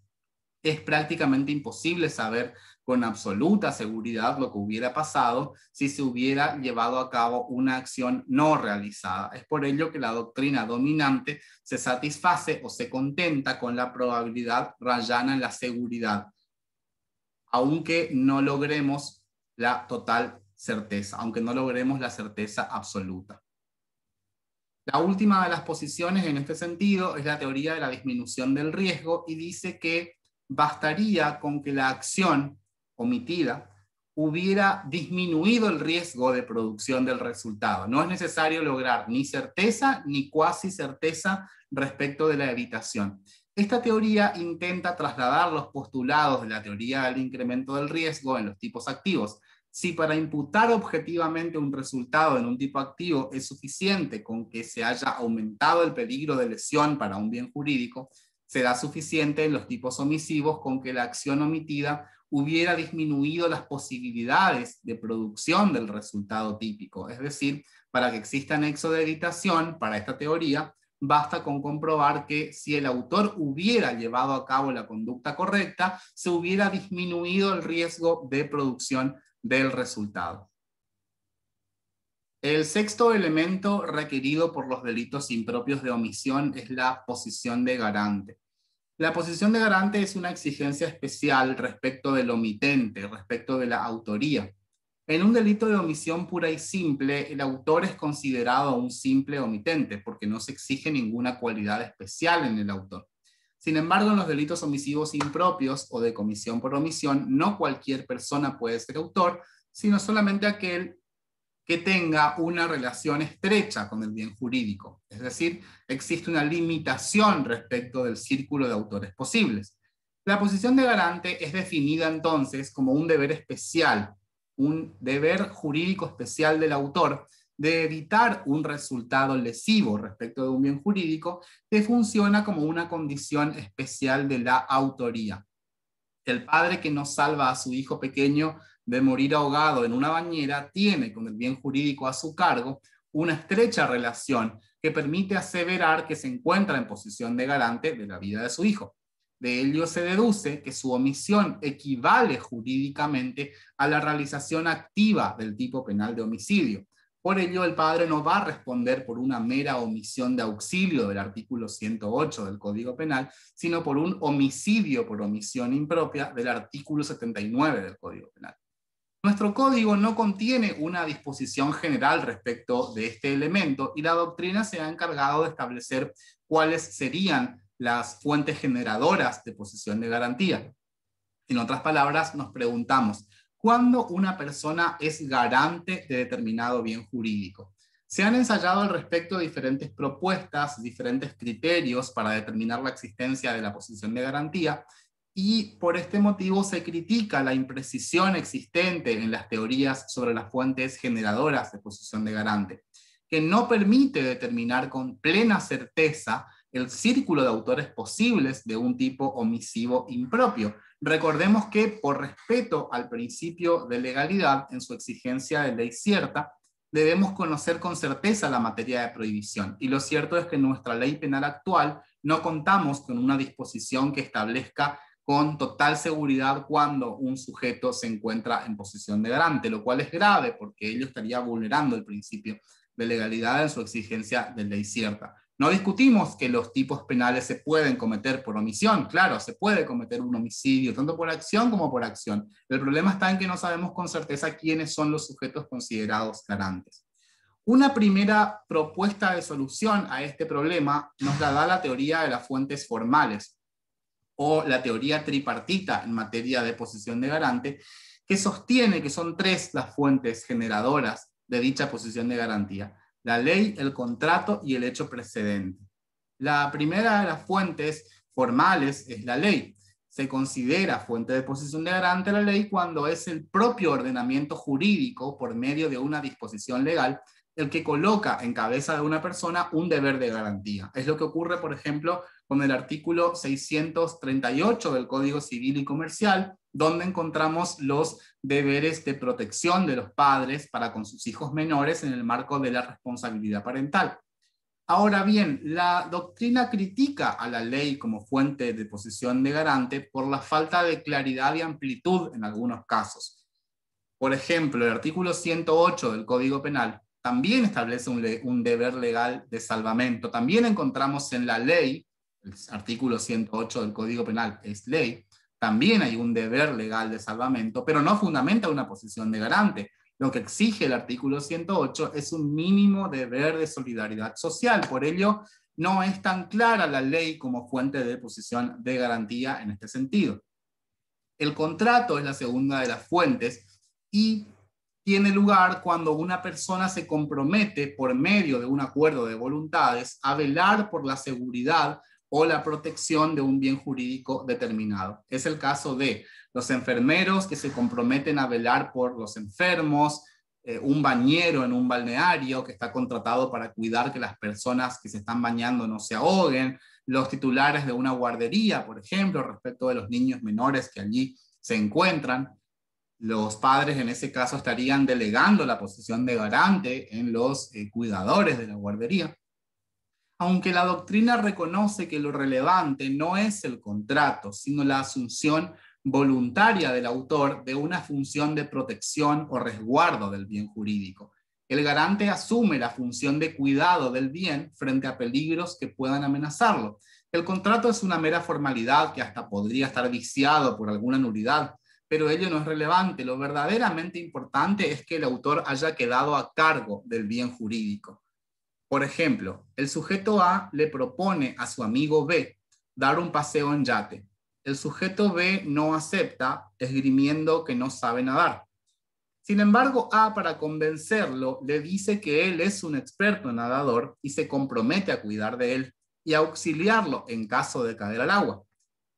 Es prácticamente imposible saber con absoluta seguridad lo que hubiera pasado si se hubiera llevado a cabo una acción no realizada. Es por ello que la doctrina dominante se satisface o se contenta con la probabilidad rayana en la seguridad, aunque no logremos la total certeza, aunque no logremos la certeza absoluta. La última de las posiciones en este sentido es la teoría de la disminución del riesgo y dice que bastaría con que la acción omitida hubiera disminuido el riesgo de producción del resultado. No es necesario lograr ni certeza ni cuasi certeza respecto de la evitación. Esta teoría intenta trasladar los postulados de la teoría del incremento del riesgo en los tipos activos. Si para imputar objetivamente un resultado en un tipo activo es suficiente con que se haya aumentado el peligro de lesión para un bien jurídico, será suficiente en los tipos omisivos con que la acción omitida hubiera disminuido las posibilidades de producción del resultado típico. Es decir, para que exista nexo de evitación para esta teoría, basta con comprobar que si el autor hubiera llevado a cabo la conducta correcta, se hubiera disminuido el riesgo de producción del resultado. El sexto elemento requerido por los delitos impropios de omisión es la posición de garante. La posición de garante es una exigencia especial respecto del omitente, respecto de la autoría. En un delito de omisión pura y simple, el autor es considerado un simple omitente porque no se exige ninguna cualidad especial en el autor. Sin embargo, en los delitos omisivos impropios o de comisión por omisión, no cualquier persona puede ser autor, sino solamente aquel que tenga una relación estrecha con el bien jurídico. Es decir, existe una limitación respecto del círculo de autores posibles. La posición de garante es definida entonces como un deber especial, un deber jurídico especial del autor de evitar un resultado lesivo respecto de un bien jurídico que funciona como una condición especial de la autoría. El padre que no salva a su hijo pequeño de morir ahogado en una bañera tiene con el bien jurídico a su cargo una estrecha relación que permite aseverar que se encuentra en posición de garante de la vida de su hijo. De ello se deduce que su omisión equivale jurídicamente a la realización activa del tipo penal de homicidio. Por ello, el padre no va a responder por una mera omisión de auxilio del artículo 108 del Código Penal, sino por un homicidio por omisión impropia del artículo 79 del Código Penal. Nuestro código no contiene una disposición general respecto de este elemento y la doctrina se ha encargado de establecer cuáles serían las fuentes generadoras de posición de garantía. En otras palabras, nos preguntamos, ¿cuándo una persona es garante de determinado bien jurídico? Se han ensayado al respecto diferentes propuestas, diferentes criterios para determinar la existencia de la posición de garantía, y por este motivo se critica la imprecisión existente en las teorías sobre las fuentes generadoras de posición de garante, que no permite determinar con plena certeza el círculo de autores posibles de un tipo omisivo impropio. Recordemos que por respeto al principio de legalidad en su exigencia de ley cierta, debemos conocer con certeza la materia de prohibición. Y lo cierto es que en nuestra ley penal actual no contamos con una disposición que establezca con total seguridad cuando un sujeto se encuentra en posición de garante, lo cual es grave porque ello estaría vulnerando el principio de legalidad en su exigencia de ley cierta. No discutimos que los tipos penales se pueden cometer por omisión, claro, se puede cometer un homicidio, tanto por acción como por acción. El problema está en que no sabemos con certeza quiénes son los sujetos considerados garantes. Una primera propuesta de solución a este problema nos la da la teoría de las fuentes formales, o la teoría tripartita en materia de posición de garante, que sostiene que son tres las fuentes generadoras de dicha posición de garantía: la ley, el contrato y el hecho precedente. La primera de las fuentes formales es la ley. Se considera fuente de posición de garante la ley cuando es el propio ordenamiento jurídico, por medio de una disposición legal, el que coloca en cabeza de una persona un deber de garantía. Es lo que ocurre, por ejemplo, con el artículo 638 del Código Civil y Comercial, donde encontramos los deberes de protección de los padres para con sus hijos menores en el marco de la responsabilidad parental. Ahora bien, la doctrina critica a la ley como fuente de posición de garante por la falta de claridad y amplitud en algunos casos. Por ejemplo, el artículo 108 del Código Penal también establece un deber legal de salvamento. También encontramos en la ley, el artículo 108 del Código Penal es ley, también hay un deber legal de salvamento, pero no fundamenta una posición de garante. Lo que exige el artículo 108 es un mínimo deber de solidaridad social. Por ello, no es tan clara la ley como fuente de posición de garantía en este sentido. El contrato es la segunda de las fuentes y tiene lugar cuando una persona se compromete por medio de un acuerdo de voluntades a velar por la seguridad o la protección de un bien jurídico determinado. Es el caso de los enfermeros que se comprometen a velar por los enfermos, un bañero en un balneario que está contratado para cuidar que las personas que se están bañando no se ahoguen, los titulares de una guardería, por ejemplo, respecto de los niños menores que allí se encuentran. Los padres en ese caso estarían delegando la posición de garante en los cuidadores de la guardería. Aunque la doctrina reconoce que lo relevante no es el contrato, sino la asunción voluntaria del autor de una función de protección o resguardo del bien jurídico. El garante asume la función de cuidado del bien frente a peligros que puedan amenazarlo. El contrato es una mera formalidad que hasta podría estar viciado por alguna nulidad, pero ello no es relevante. Lo verdaderamente importante es que el autor haya quedado a cargo del bien jurídico. Por ejemplo, el sujeto A le propone a su amigo B dar un paseo en yate. El sujeto B no acepta, esgrimiendo que no sabe nadar. Sin embargo, A, para convencerlo, le dice que él es un experto nadador y se compromete a cuidar de él y a auxiliarlo en caso de caer al agua.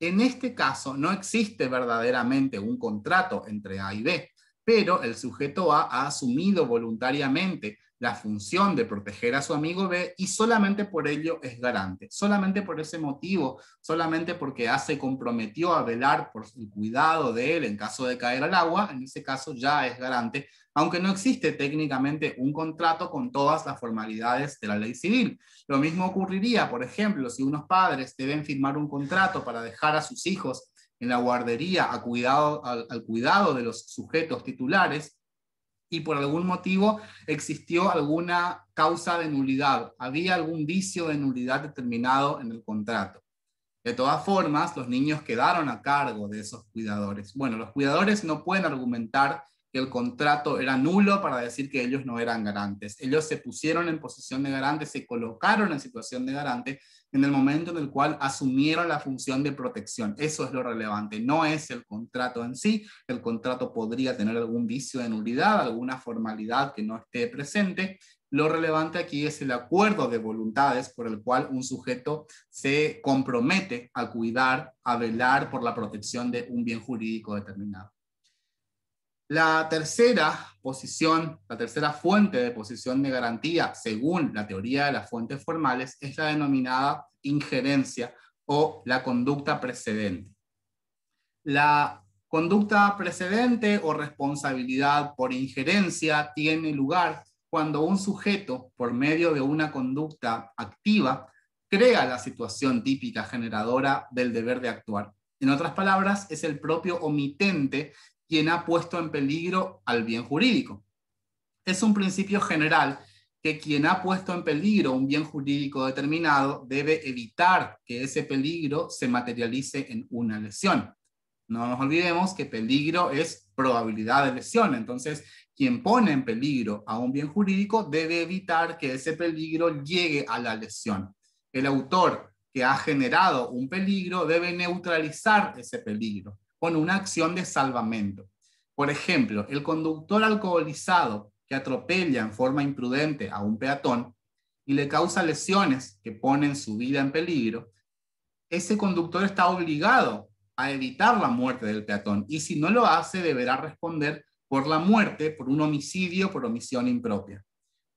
En este caso, no existe verdaderamente un contrato entre A y B, pero el sujeto A ha asumido voluntariamente la función de proteger a su amigo B y solamente por ello es garante. Solamente por ese motivo, solamente porque A se comprometió a velar por el cuidado de él en caso de caer al agua, en ese caso ya es garante, aunque no existe técnicamente un contrato con todas las formalidades de la ley civil. Lo mismo ocurriría, por ejemplo, si unos padres deben firmar un contrato para dejar a sus hijos en la guardería al cuidado de los sujetos titulares, y por algún motivo existió alguna causa de nulidad, había algún vicio de nulidad determinado en el contrato. De todas formas, los niños quedaron a cargo de esos cuidadores. Bueno, los cuidadores no pueden argumentar que el contrato era nulo para decir que ellos no eran garantes. Ellos se pusieron en posición de garante, se colocaron en situación de garante en el momento en el cual asumieron la función de protección. Eso es lo relevante, no es el contrato en sí. El contrato podría tener algún vicio de nulidad, alguna formalidad que no esté presente. Lo relevante aquí es el acuerdo de voluntades por el cual un sujeto se compromete a cuidar, a velar por la protección de un bien jurídico determinado. La tercera posición, la tercera fuente de posición de garantía, según la teoría de las fuentes formales, es la denominada injerencia o la conducta precedente. La conducta precedente o responsabilidad por injerencia tiene lugar cuando un sujeto, por medio de una conducta activa, crea la situación típica generadora del deber de actuar. En otras palabras, es el propio omitente quien ha puesto en peligro al bien jurídico. Es un principio general que quien ha puesto en peligro un bien jurídico determinado debe evitar que ese peligro se materialice en una lesión. No nos olvidemos que peligro es probabilidad de lesión. Entonces, quien pone en peligro a un bien jurídico debe evitar que ese peligro llegue a la lesión. El autor que ha generado un peligro debe neutralizar ese peligro con una acción de salvamento. Por ejemplo, el conductor alcoholizado que atropella en forma imprudente a un peatón y le causa lesiones que ponen su vida en peligro, ese conductor está obligado a evitar la muerte del peatón y si no lo hace deberá responder por la muerte, por un homicidio, por omisión impropia.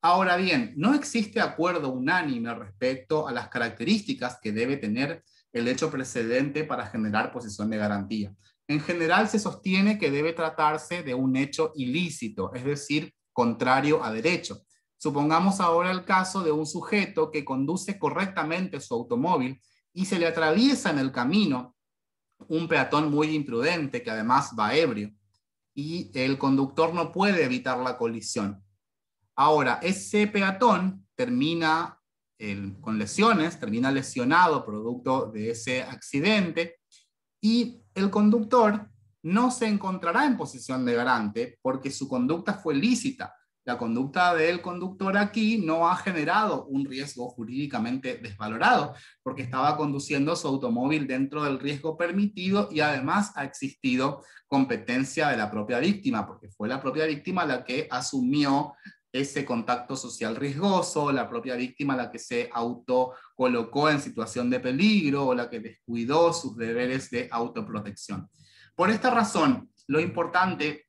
Ahora bien, no existe acuerdo unánime respecto a las características que debe tener el hecho precedente para generar posición de garantía. En general se sostiene que debe tratarse de un hecho ilícito, es decir, contrario a derecho. Supongamos ahora el caso de un sujeto que conduce correctamente su automóvil y se le atraviesa en el camino un peatón muy imprudente que además va ebrio y el conductor no puede evitar la colisión. Ahora, ese peatón termina con lesiones, termina lesionado producto de ese accidente y el conductor no se encontrará en posición de garante porque su conducta fue lícita. La conducta del conductor aquí no ha generado un riesgo jurídicamente desvalorado porque estaba conduciendo su automóvil dentro del riesgo permitido y además ha existido competencia de la propia víctima porque fue la propia víctima la que asumió ese contacto social riesgoso, la propia víctima la que se autocolocó en situación de peligro o la que descuidó sus deberes de autoprotección. Por esta razón, lo importante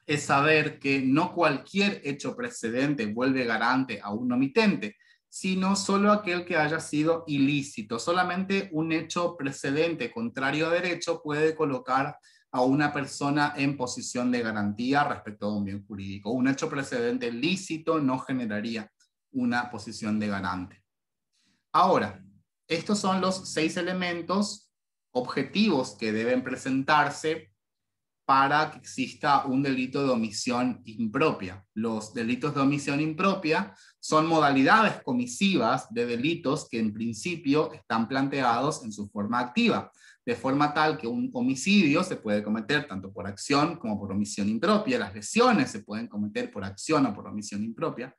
es saber que no cualquier hecho precedente vuelve garante a un omitente, sino solo aquel que haya sido ilícito. Solamente un hecho precedente contrario a derecho puede colocar a una persona en posición de garantía respecto a un bien jurídico. Un hecho precedente lícito no generaría una posición de garante. Ahora, estos son los 6 elementos objetivos que deben presentarse para que exista un delito de omisión impropia. Los delitos de omisión impropia son modalidades comisivas de delitos que en principio están planteados en su forma activa, de forma tal que un homicidio se puede cometer tanto por acción como por omisión impropia, las lesiones se pueden cometer por acción o por omisión impropia,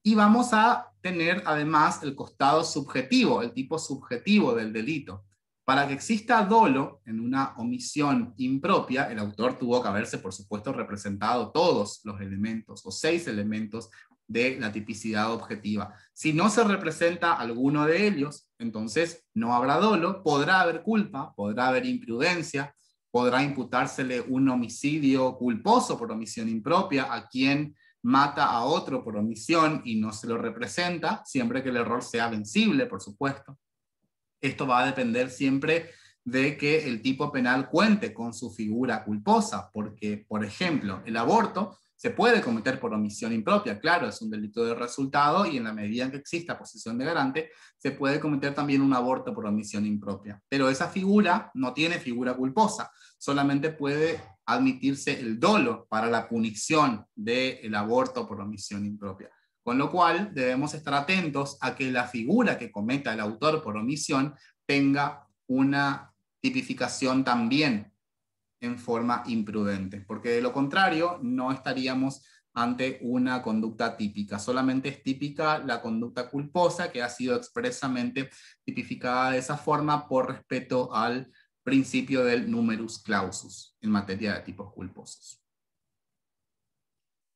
y vamos a tener además el costado subjetivo, el tipo subjetivo del delito. Para que exista dolo en una omisión impropia, el autor tuvo que haberse, por supuesto, representado todos los elementos o 6 elementos de la tipicidad objetiva. Si no se representa alguno de ellos, entonces no habrá dolo, podrá haber culpa, podrá haber imprudencia, podrá imputársele un homicidio culposo por omisión impropia a quien mata a otro por omisión y no se lo representa, siempre que el error sea vencible, por supuesto. Esto va a depender siempre de que el tipo penal cuente con su figura culposa, porque, por ejemplo, el aborto se puede cometer por omisión impropia, claro, es un delito de resultado y en la medida en que exista posición de garante, se puede cometer también un aborto por omisión impropia. Pero esa figura no tiene figura culposa, solamente puede admitirse el dolo para la punición del aborto por omisión impropia. Con lo cual debemos estar atentos a que la figura que cometa el autor por omisión tenga una tipificación también en forma imprudente, porque de lo contrario no estaríamos ante una conducta típica. Solamente es típica la conducta culposa que ha sido expresamente tipificada de esa forma por respeto al principio del numerus clausus en materia de tipos culposos.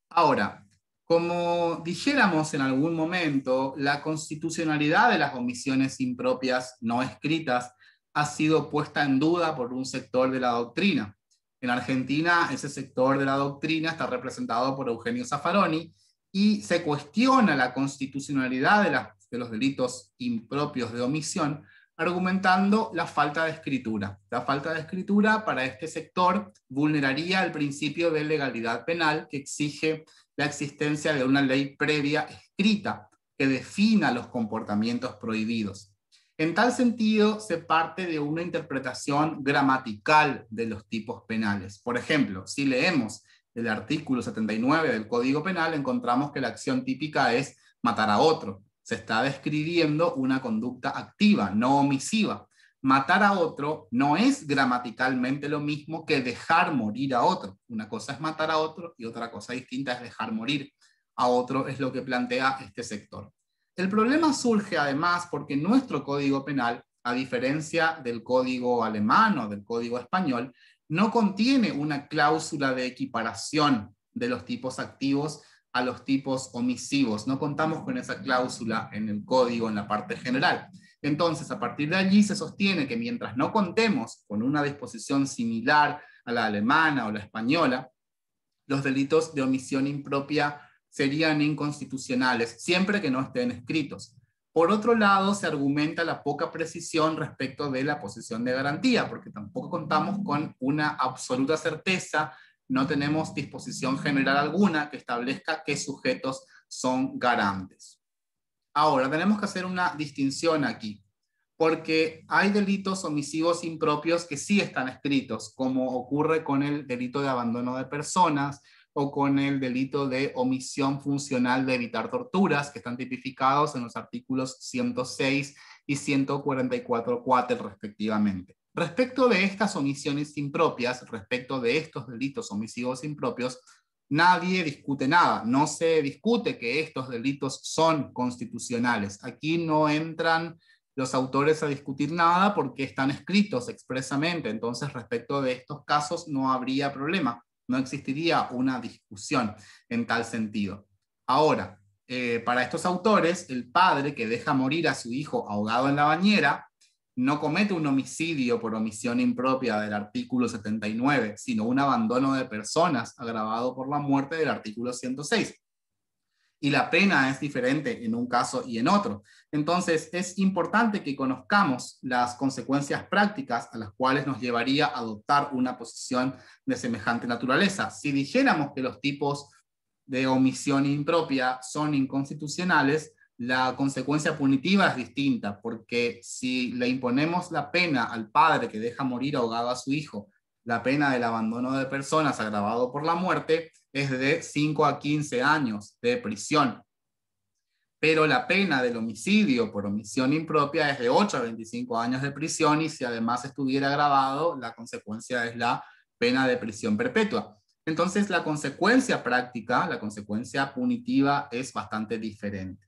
Ahora, como dijéramos en algún momento, la constitucionalidad de las omisiones impropias no escritas ha sido puesta en duda por un sector de la doctrina. En Argentina, ese sector de la doctrina está representado por Eugenio Zaffaroni y se cuestiona la constitucionalidad de los delitos impropios de omisión, argumentando la falta de escritura. La falta de escritura para este sector vulneraría el principio de legalidad penal que exige la existencia de una ley previa escrita que defina los comportamientos prohibidos. En tal sentido, se parte de una interpretación gramatical de los tipos penales. Por ejemplo, si leemos el artículo 79 del Código Penal, encontramos que la acción típica es matar a otro. Se está describiendo una conducta activa, no omisiva. Matar a otro no es gramaticalmente lo mismo que dejar morir a otro. Una cosa es matar a otro y otra cosa distinta es dejar morir a otro, es lo que plantea este sector. El problema surge además porque nuestro Código Penal, a diferencia del Código alemán o del Código español, no contiene una cláusula de equiparación de los tipos activos a los tipos omisivos. No contamos con esa cláusula en el código en la parte general. Entonces, a partir de allí se sostiene que mientras no contemos con una disposición similar a la alemana o la española, los delitos de omisión impropia serían inconstitucionales, siempre que no estén escritos. Por otro lado, se argumenta la poca precisión respecto de la posición de garantía, porque tampoco contamos con una absoluta certeza, no tenemos disposición general alguna que establezca qué sujetos son garantes. Ahora, tenemos que hacer una distinción aquí, porque hay delitos omisivos impropios que sí están escritos, como ocurre con el delito de abandono de personas o con el delito de omisión funcional de evitar torturas, que están tipificados en los artículos 106 y 144 cuater respectivamente. Respecto de estas omisiones impropias, respecto de estos delitos omisivos impropios, nadie discute nada, no se discute que estos delitos son constitucionales. Aquí no entran los autores a discutir nada porque están escritos expresamente, entonces respecto de estos casos no habría problema, no existiría una discusión en tal sentido. Ahora, para estos autores, el padre que deja morir a su hijo ahogado en la bañera no comete un homicidio por omisión impropia del artículo 79, sino un abandono de personas agravado por la muerte del artículo 106. Y la pena es diferente en un caso y en otro. Entonces, es importante que conozcamos las consecuencias prácticas a las cuales nos llevaría a adoptar una posición de semejante naturaleza. Si dijéramos que los tipos de omisión impropia son inconstitucionales, la consecuencia punitiva es distinta, porque si le imponemos la pena al padre que deja morir ahogado a su hijo, la pena del abandono de personas agravado por la muerte es de 5 a 15 años de prisión. Pero la pena del homicidio por omisión impropia es de 8 a 25 años de prisión y si además estuviera agravado, la consecuencia es la pena de prisión perpetua. Entonces, la consecuencia práctica, la consecuencia punitiva es bastante diferente.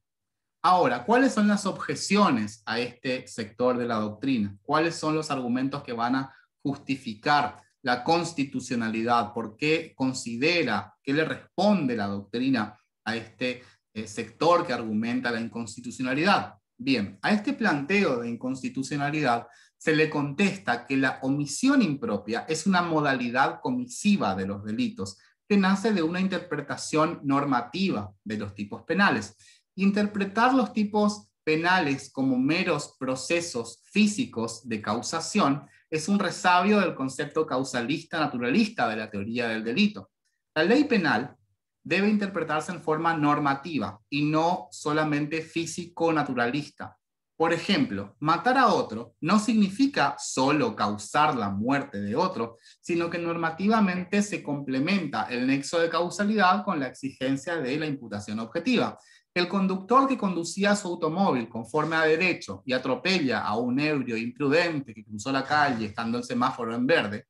Ahora, ¿cuáles son las objeciones a este sector de la doctrina? ¿Cuáles son los argumentos que van a justificar la constitucionalidad? ¿Por qué considera, qué le responde la doctrina a este sector que argumenta la inconstitucionalidad? Bien, a este planteo de inconstitucionalidad se le contesta que la omisión impropia es una modalidad comisiva de los delitos que nace de una interpretación normativa de los tipos penales. Interpretar los tipos penales como meros procesos físicos de causación es un resabio del concepto causalista naturalista de la teoría del delito. La ley penal debe interpretarse en forma normativa y no solamente físico-naturalista. Por ejemplo, matar a otro no significa solo causar la muerte de otro, sino que normativamente se complementa el nexo de causalidad con la exigencia de la imputación objetiva. El conductor que conducía su automóvil conforme a derecho y atropella a un ebrio imprudente que cruzó la calle estando el semáforo en verde,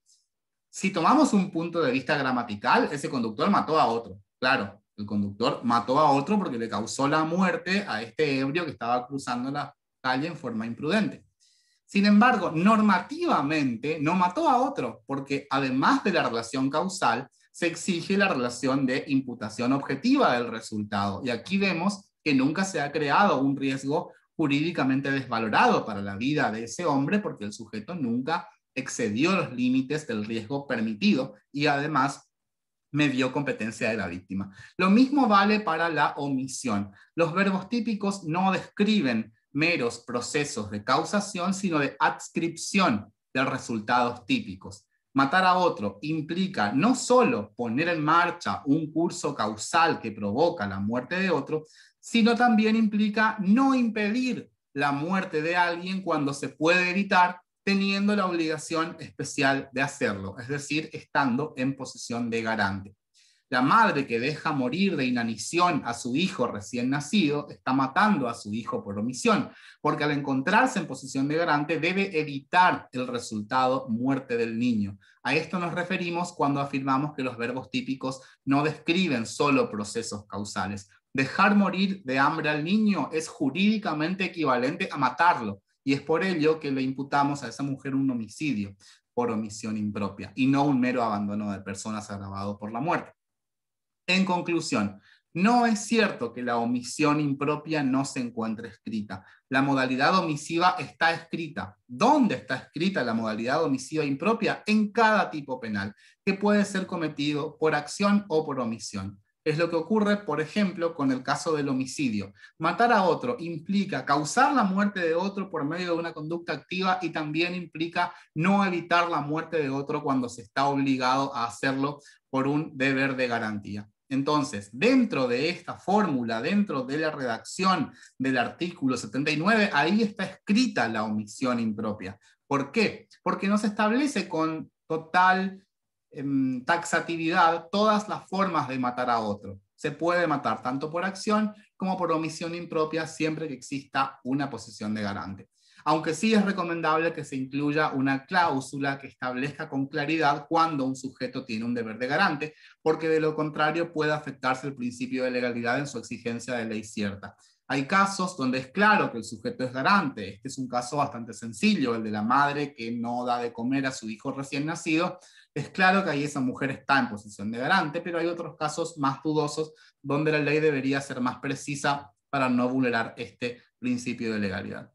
si tomamos un punto de vista gramatical, ese conductor mató a otro. Claro, el conductor mató a otro porque le causó la muerte a este ebrio que estaba cruzando la calle en forma imprudente. Sin embargo, normativamente no mató a otro porque además de la relación causal, se exige la relación de imputación objetiva del resultado. Y aquí vemos que nunca se ha creado un riesgo jurídicamente desvalorado para la vida de ese hombre porque el sujeto nunca excedió los límites del riesgo permitido y además medió competencia de la víctima. Lo mismo vale para la omisión. Los verbos típicos no describen meros procesos de causación, sino de adscripción de resultados típicos. Matar a otro implica no solo poner en marcha un curso causal que provoca la muerte de otro, sino también implica no impedir la muerte de alguien cuando se puede evitar, teniendo la obligación especial de hacerlo, es decir, estando en posición de garante. La madre que deja morir de inanición a su hijo recién nacido está matando a su hijo por omisión, porque al encontrarse en posición de garante debe evitar el resultado muerte del niño. A esto nos referimos cuando afirmamos que los verbos típicos no describen solo procesos causales. Dejar morir de hambre al niño es jurídicamente equivalente a matarlo, y es por ello que le imputamos a esa mujer un homicidio por omisión impropia y no un mero abandono de personas agravado por la muerte. En conclusión, no es cierto que la omisión impropia no se encuentre escrita. La modalidad omisiva está escrita. ¿Dónde está escrita la modalidad omisiva impropia? En cada tipo penal, que puede ser cometido por acción o por omisión. Es lo que ocurre, por ejemplo, con el caso del homicidio. Matar a otro implica causar la muerte de otro por medio de una conducta activa y también implica no evitar la muerte de otro cuando se está obligado a hacerlo por un deber de garantía. Entonces, dentro de esta fórmula, dentro de la redacción del artículo 79, ahí está escrita la omisión impropia. ¿Por qué? Porque no se establece con total taxatividad todas las formas de matar a otro. Se puede matar tanto por acción como por omisión impropia siempre que exista una posición de garante. Aunque sí es recomendable que se incluya una cláusula que establezca con claridad cuándo un sujeto tiene un deber de garante, porque de lo contrario puede afectarse el principio de legalidad en su exigencia de ley cierta. Hay casos donde es claro que el sujeto es garante. Este es un caso bastante sencillo, el de la madre que no da de comer a su hijo recién nacido. Es claro que ahí esa mujer está en posición de garante, pero hay otros casos más dudosos donde la ley debería ser más precisa para no vulnerar este principio de legalidad.